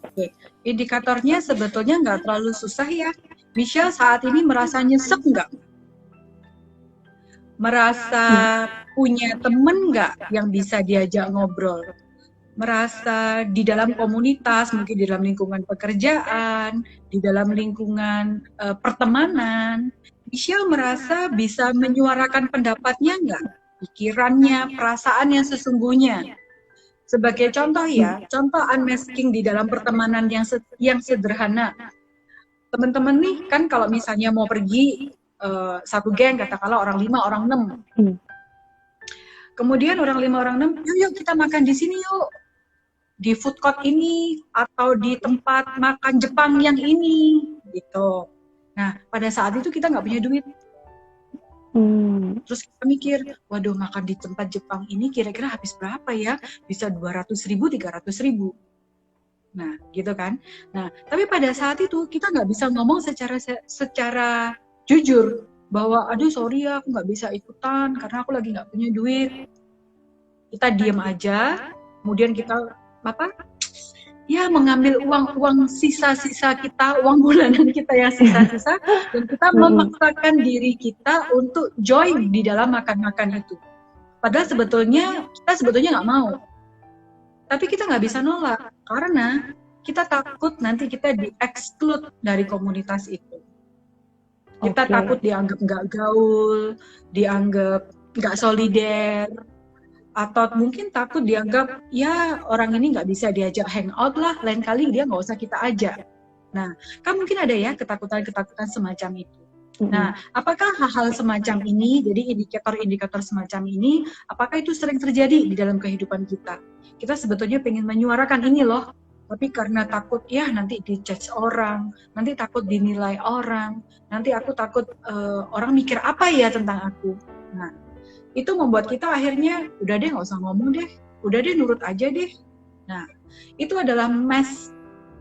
Oke, indikatornya sebetulnya nggak terlalu susah ya. Michelle saat ini merasa nyesek nggak? Merasa Mm. punya temen nggak yang bisa diajak ngobrol? Merasa di dalam komunitas, mungkin di dalam lingkungan pekerjaan, di dalam lingkungan pertemanan, Michelle merasa bisa menyuarakan pendapatnya nggak? Pikirannya, perasaan yang sesungguhnya. Sebagai contoh ya, contoh unmasking di dalam pertemanan yang sederhana. Teman-teman nih kan kalau misalnya mau pergi satu geng, katakanlah orang 5, orang 6. Mm. Kemudian orang 5, orang 6, yuk kita makan di sini yuk. Di food court ini atau di tempat makan Jepang yang ini gitu. Nah, pada saat itu kita nggak punya duit. Mm. Terus kita mikir, waduh makan di tempat Jepang ini kira-kira habis berapa ya? Bisa 200.000, 300.000. Nah, gitu kan. Nah, tapi pada saat itu kita nggak bisa ngomong secara jujur bahwa, aduh sorry ya aku nggak bisa ikutan karena aku lagi nggak punya duit. Kita diem aja, kemudian kita apa? Ya mengambil uang sisa-sisa kita, uang bulanan kita yang sisa-sisa, dan kita Mm-mm. memaksakan diri kita untuk join di dalam makan-makan itu. Padahal kita sebetulnya nggak mau, tapi kita nggak bisa nolak karena kita takut nanti kita di-exclude dari komunitas itu. Kita Oke. takut dianggap nggak gaul, dianggap nggak solider, atau mungkin takut dianggap ya orang ini nggak bisa diajak hangout lah, lain kali dia nggak usah kita ajak. Nah, kan mungkin ada ya ketakutan-ketakutan semacam itu. Mm-mm. Nah, apakah hal-hal semacam ini, jadi indikator-indikator semacam ini, apakah itu sering terjadi di dalam kehidupan kita? Kita sebetulnya pengen menyuarakan ini loh, tapi karena takut ya nanti dijudge orang, nanti takut dinilai orang, nanti aku takut orang mikir apa ya tentang aku. Nah, itu membuat kita akhirnya udah deh nggak usah ngomong deh, udah deh nurut aja deh. Nah, itu adalah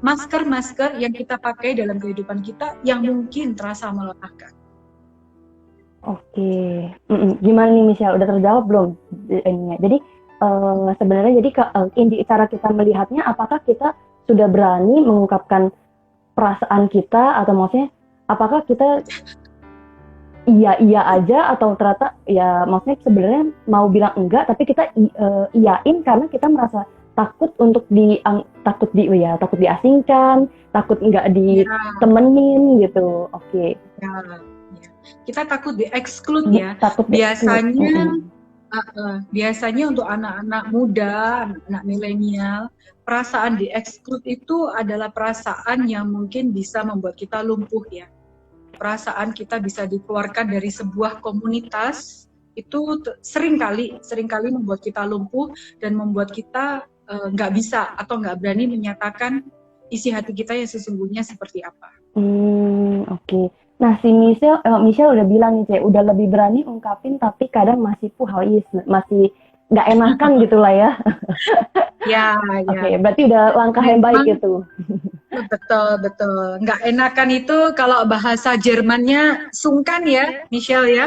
masker-masker yang kita pakai dalam kehidupan kita yang mungkin terasa melelahkan. Oke. Mm-mm. Gimana nih Michelle? Udah terjawab belum ininya? Jadi sebenarnya jadi cara kita melihatnya apakah kita sudah berani mengungkapkan perasaan kita atau maksudnya apakah kita iya aja atau ternyata ya maksudnya sebenarnya mau bilang enggak tapi kita iyain karena kita merasa takut untuk takut diasingkan, takut enggak Ya, ditemenin gitu. Oke. ya, ya. Kita takut di-exclude ya. Takut Biasanya, biasanya untuk anak-anak muda, anak-anak milenial, perasaan di-exclude itu adalah perasaan yang mungkin bisa membuat kita lumpuh ya. Perasaan kita bisa dikeluarkan dari sebuah komunitas itu seringkali membuat kita lumpuh dan membuat kita nggak bisa atau nggak berani menyatakan isi hati kita yang sesungguhnya seperti apa. Oke. Nah, si Michelle udah bilang nih, Cek, udah lebih berani ungkapin tapi kadang masih masih nggak enakan gitu lah ya. Ya, Oke, ya. berarti udah langkah yang baik Memang itu. betul. Nggak enakan itu kalau bahasa Jermannya sungkan ya, Michelle ya.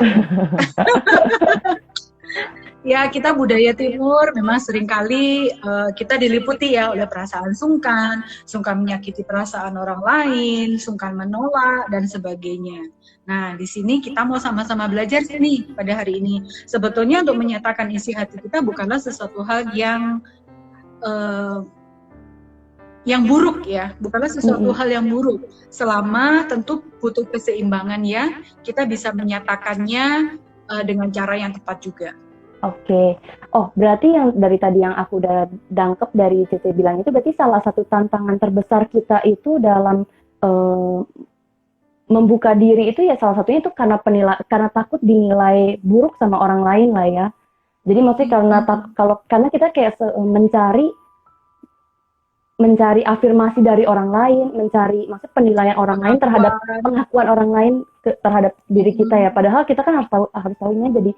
Ya, kita budaya timur memang seringkali kita diliputi ya oleh perasaan sungkan menyakiti perasaan orang lain, sungkan menolak dan sebagainya. Nah, di sini kita mau sama-sama belajar nih pada hari ini. Sebetulnya untuk menyatakan isi hati kita bukanlah sesuatu hal yang buruk ya, bukanlah sesuatu hal yang buruk. Selama tentu butuh keseimbangan ya, kita bisa menyatakannya dengan cara yang tepat juga. Oke. Oh, berarti yang dari tadi yang aku udah dangkep dari Cici bilang itu berarti salah satu tantangan terbesar kita itu dalam membuka diri itu ya salah satunya itu karena takut dinilai buruk sama orang lain lah ya. Jadi maksudnya karena kita kayak mencari afirmasi dari orang lain, mencari maksud penilaian orang lain terhadap pengakuan orang lain terhadap diri kita ya. Padahal kita kan harus tahunya jadi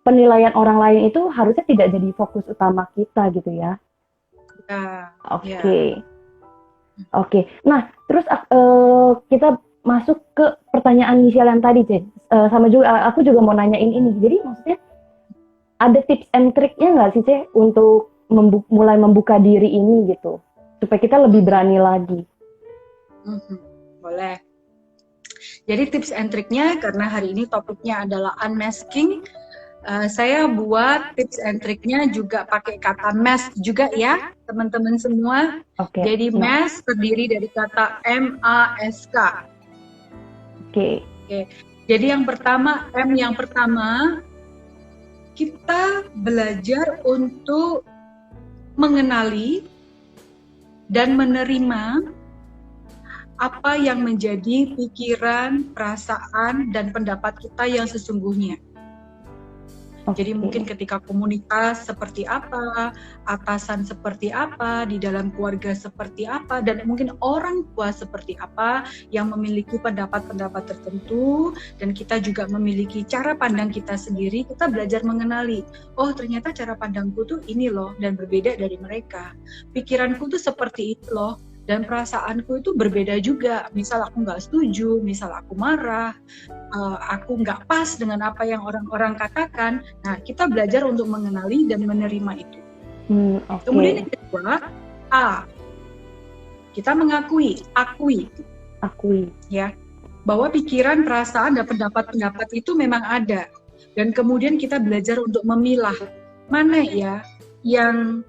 penilaian orang lain itu harusnya tidak jadi fokus utama kita gitu ya. Oke. Oke. Nah, terus kita masuk ke pertanyaan Michelle yang tadi, Cek. Sama juga aku juga mau nanyain ini. Jadi maksudnya ada tips and triknya nggak sih, Cek, untuk mulai membuka diri ini gitu, supaya kita lebih berani lagi? Boleh. Jadi tips and triknya, karena hari ini topiknya adalah unmasking, saya buat tips and triknya juga pakai kata mask juga ya, teman-teman semua. Jadi mask terdiri dari kata M-A-S-K. Oke. Jadi yang pertama, M yang pertama, kita belajar untuk mengenali dan menerima apa yang menjadi pikiran, perasaan, dan pendapat kita yang sesungguhnya. Jadi mungkin ketika komunitas seperti apa, atasan seperti apa, di dalam keluarga seperti apa, dan mungkin orang tua seperti apa yang memiliki pendapat-pendapat tertentu, dan kita juga memiliki cara pandang kita sendiri, kita belajar mengenali, oh ternyata cara pandangku tuh ini loh, dan berbeda dari mereka. Pikiranku tuh seperti itu loh, dan perasaanku itu berbeda juga. Misal aku nggak setuju, misal aku marah, aku nggak pas dengan apa yang orang-orang katakan. Nah, kita belajar untuk mengenali dan menerima itu. Kemudian yang kedua, A. Kita mengakui, akui, ya, bahwa pikiran, perasaan, dan pendapat-pendapat itu memang ada. Dan kemudian kita belajar untuk memilah mana ya yang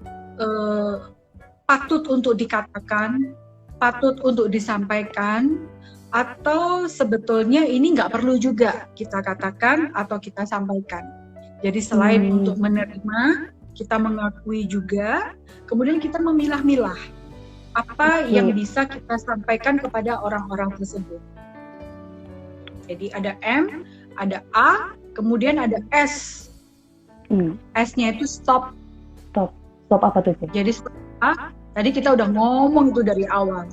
patut untuk dikatakan, patut untuk disampaikan, atau sebetulnya ini nggak perlu juga kita katakan atau kita sampaikan. Jadi selain untuk menerima, kita mengakui juga, kemudian kita memilah-milah apa yang bisa kita sampaikan kepada orang-orang tersebut. Jadi ada M, ada A, kemudian ada S. S-nya itu stop. Stop apa tuh? Jadi stop A, tadi kita udah ngomong itu dari awal.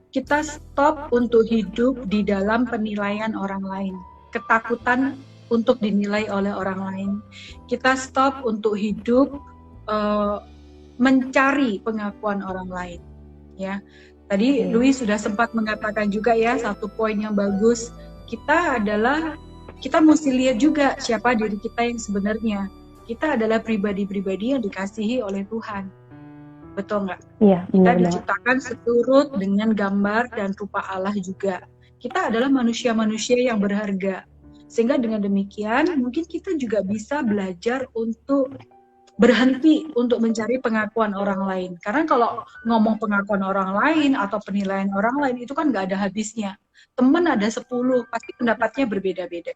Kita stop untuk hidup di dalam penilaian orang lain. Ketakutan untuk dinilai oleh orang lain. Kita stop untuk hidup mencari pengakuan orang lain. Ya, tadi Louis sudah sempat mengatakan juga ya, satu poin yang bagus. Kita mesti lihat juga siapa diri kita yang sebenarnya. Kita adalah pribadi-pribadi yang dikasihi oleh Tuhan. Betul nggak? Iya, kita diciptakan seturut dengan gambar dan rupa Allah juga. Kita adalah manusia-manusia yang berharga. Sehingga dengan demikian, mungkin kita juga bisa belajar untuk berhenti untuk mencari pengakuan orang lain. Karena kalau ngomong pengakuan orang lain atau penilaian orang lain, itu kan nggak ada habisnya. Teman ada 10, pasti pendapatnya berbeda-beda.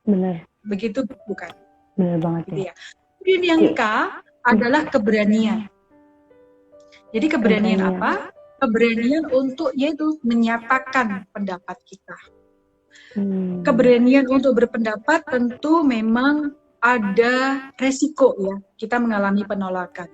Benar. Begitu bukan? Benar banget gitu ya. Kemudian yang K adalah keberanian. Jadi keberanian apa? Keberanian untuk yaitu menyatakan pendapat kita. Keberanian untuk berpendapat tentu memang ada resiko ya, kita mengalami penolakan.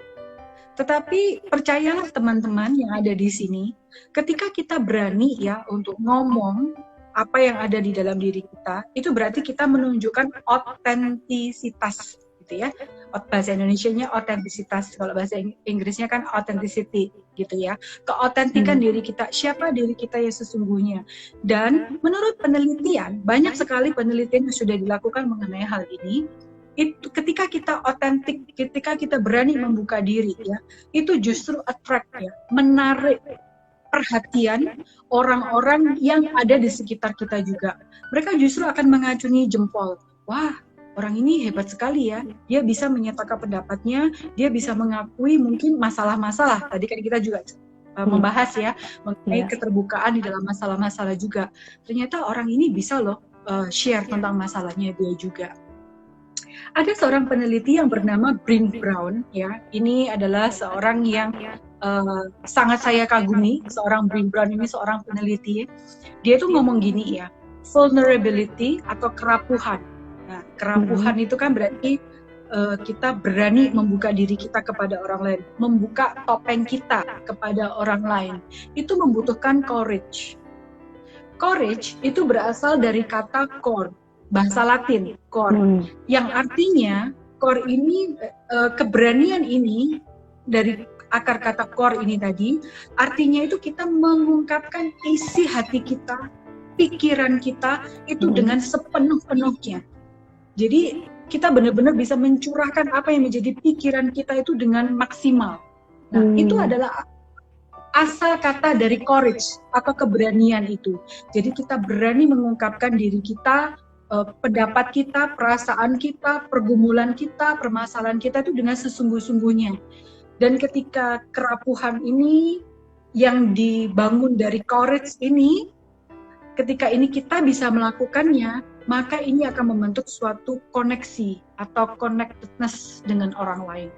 Tetapi percayalah teman-teman yang ada di sini, ketika kita berani ya untuk ngomong apa yang ada di dalam diri kita, itu berarti kita menunjukkan otentisitas, gitu ya. Bahasa Indonesianya otentisitas, kalau bahasa Inggrisnya kan authenticity, gitu ya. Keautentikan diri kita, siapa diri kita yang sesungguhnya. Dan menurut penelitian, banyak sekali penelitian yang sudah dilakukan mengenai hal ini. Itu ketika kita otentik, ketika kita berani membuka diri ya, itu justru attract ya, menarik perhatian orang-orang yang ada di sekitar kita juga. Mereka justru akan mengacungi jempol. Wah, orang ini hebat sekali ya. Dia bisa menyatakan pendapatnya, dia bisa mengakui mungkin masalah-masalah. Tadi kan kita juga membahas ya mengenai keterbukaan di dalam masalah-masalah juga. Ternyata orang ini bisa loh share tentang masalahnya dia juga. Ada seorang peneliti yang bernama Brene Brown ya. Ini adalah seorang yang sangat saya kagumi, seorang Brené Brown ini seorang peneliti, dia tuh ngomong gini ya, vulnerability atau kerapuhan. Nah, kerapuhan itu kan berarti kita berani membuka diri kita kepada orang lain, membuka topeng kita kepada orang lain. Itu membutuhkan courage. Courage itu berasal dari kata cor, bahasa Latin, cor, yang artinya cor ini, keberanian ini dari akar kata cor ini tadi, artinya itu kita mengungkapkan isi hati kita, pikiran kita itu dengan sepenuh-penuhnya. Jadi kita benar-benar bisa mencurahkan apa yang menjadi pikiran kita itu dengan maksimal. Nah, itu adalah asal kata dari courage atau keberanian itu. Jadi kita berani mengungkapkan diri kita, pendapat kita, perasaan kita, pergumulan kita, permasalahan kita itu dengan sesungguh-sungguhnya. Dan ketika kerapuhan ini yang dibangun dari courage ini, ketika ini kita bisa melakukannya, maka ini akan membentuk suatu koneksi atau connectedness dengan orang lain.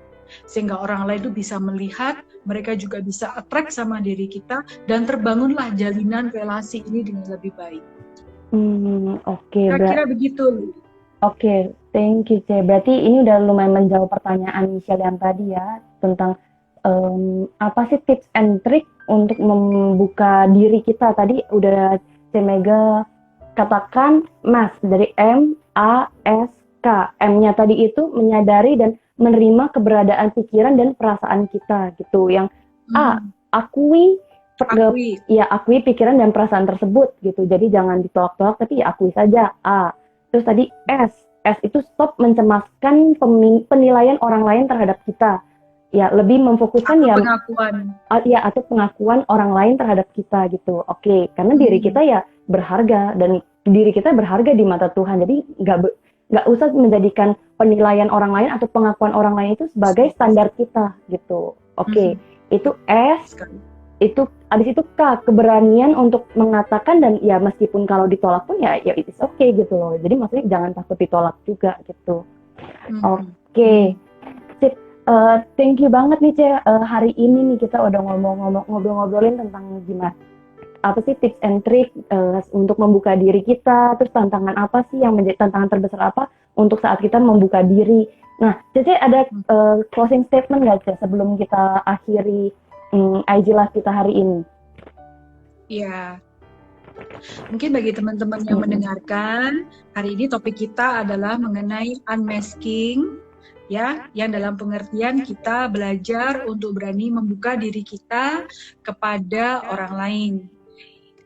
Sehingga orang lain itu bisa melihat, mereka juga bisa attract sama diri kita, dan terbangunlah jalinan relasi ini dengan lebih baik. Kira-kira begitu. Oke, thank you, Ce. Berarti ini udah lumayan menjawab pertanyaan Michelle yang tadi ya, tentang apa sih tips and trick untuk membuka diri kita. Tadi udah Ce Mega katakan MASK, dari M-A-S-K. M-nya tadi itu menyadari dan menerima keberadaan pikiran dan perasaan kita gitu. Yang A, akui pikiran dan perasaan tersebut gitu. Jadi jangan ditolak-tolak, tapi ya akui saja. A. Terus tadi S itu stop mencemaskan penilaian orang lain terhadap kita. Ya, lebih memfokuskan atau pengakuan orang lain terhadap kita gitu. Oke, karena diri kita ya berharga, dan diri kita berharga di mata Tuhan. Jadi nggak usah menjadikan penilaian orang lain atau pengakuan orang lain itu sebagai standar kita gitu. Oke, itu S. Itu abis itu K, keberanian untuk mengatakan, dan ya meskipun kalau ditolak pun ya it's okay gitu loh. Jadi maksudnya jangan takut ditolak juga gitu. Oke. Sip. Thank you banget nih, Ce. Hari ini nih kita udah ngobrol-ngobrolin tentang gimana, apa sih tips and trick untuk membuka diri kita, terus tantangan apa sih yang menjadi tantangan terbesar apa untuk saat kita membuka diri. Nah, Cece ada closing statement nggak, Ce, sebelum kita akhiri IG Live kita hari ini? Ya, mungkin bagi teman-teman yang mendengarkan, hari ini topik kita adalah mengenai unmasking, ya, yang dalam pengertian kita belajar untuk berani membuka diri kita kepada orang lain.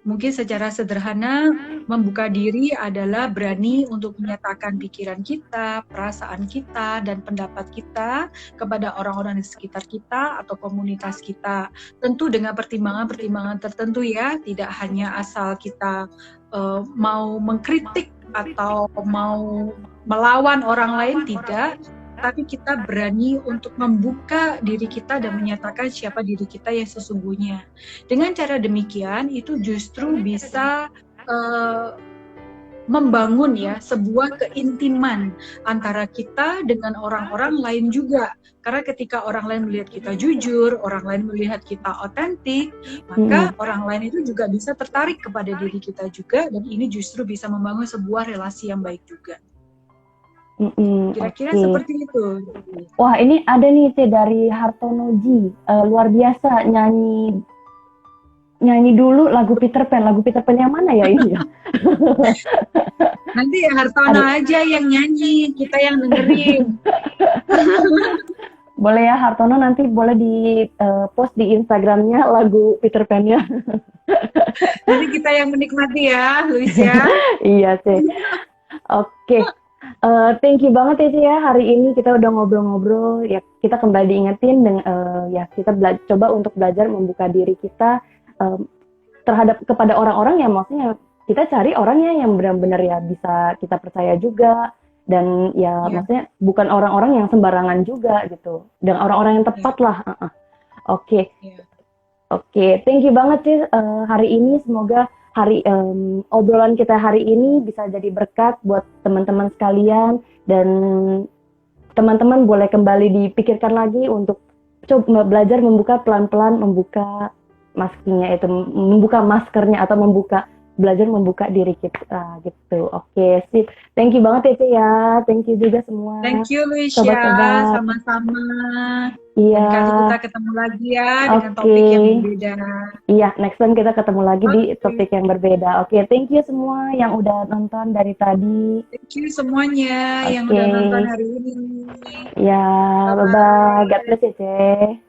Mungkin secara sederhana, membuka diri adalah berani untuk menyatakan pikiran kita, perasaan kita, dan pendapat kita kepada orang-orang di sekitar kita atau komunitas kita. Tentu dengan pertimbangan-pertimbangan tertentu ya, tidak hanya asal kita mau mengkritik atau mau melawan orang lain, tidak. Tapi kita berani untuk membuka diri kita dan menyatakan siapa diri kita yang sesungguhnya. Dengan cara demikian, itu justru bisa membangun ya sebuah keintiman antara kita dengan orang-orang lain juga. Karena ketika orang lain melihat kita jujur, orang lain melihat kita otentik, maka orang lain itu juga bisa tertarik kepada diri kita juga, dan ini justru bisa membangun sebuah relasi yang baik juga. Kira-kira seperti itu. Wah, ini ada nih, Ce, dari Hartono Ji. Luar biasa, nyanyi dulu lagu Peter Pan. Lagu Peter Pan yang mana ya ini ya? Nanti ya Hartono aja yang nyanyi, kita yang dengerin. Boleh ya, Hartono nanti boleh di post di Instagramnya lagu Peter Pan-nya. Nanti kita yang menikmati ya, Luis ya. Iya, Ce. Oke. Thank you banget ya, Ce, ya. Hari ini kita udah ngobrol-ngobrol, ya kita kembali diingetin dan ya kita coba untuk belajar membuka diri kita terhadap kepada orang-orang yang maksudnya kita cari orangnya yang benar-benar ya bisa kita percaya juga, dan ya maksudnya bukan orang-orang yang sembarangan juga gitu, dan orang-orang yang tepat lah. Oke. Thank you banget, Ce, hari ini. Semoga obrolan kita hari ini bisa jadi berkat buat teman-teman sekalian, dan teman-teman boleh kembali dipikirkan lagi untuk coba belajar membuka pelan-pelan, membuka maskingnya itu, membuka maskernya atau belajar membuka diri kita gitu. Oke, sip. Thank you banget ya, Ce ya. Thank you juga semua Thank you Luisya, sobat-sobat. sama-sama. Iya. Dan kali kita ketemu lagi ya dengan Oke. topik yang berbeda. Iya, next time kita ketemu lagi di Oke. topik yang berbeda. Oke, thank you semua yang udah nonton dari tadi. Thank you semuanya yang Oke. udah nonton hari ini. Ya, bye-bye. God bless ya, Ce.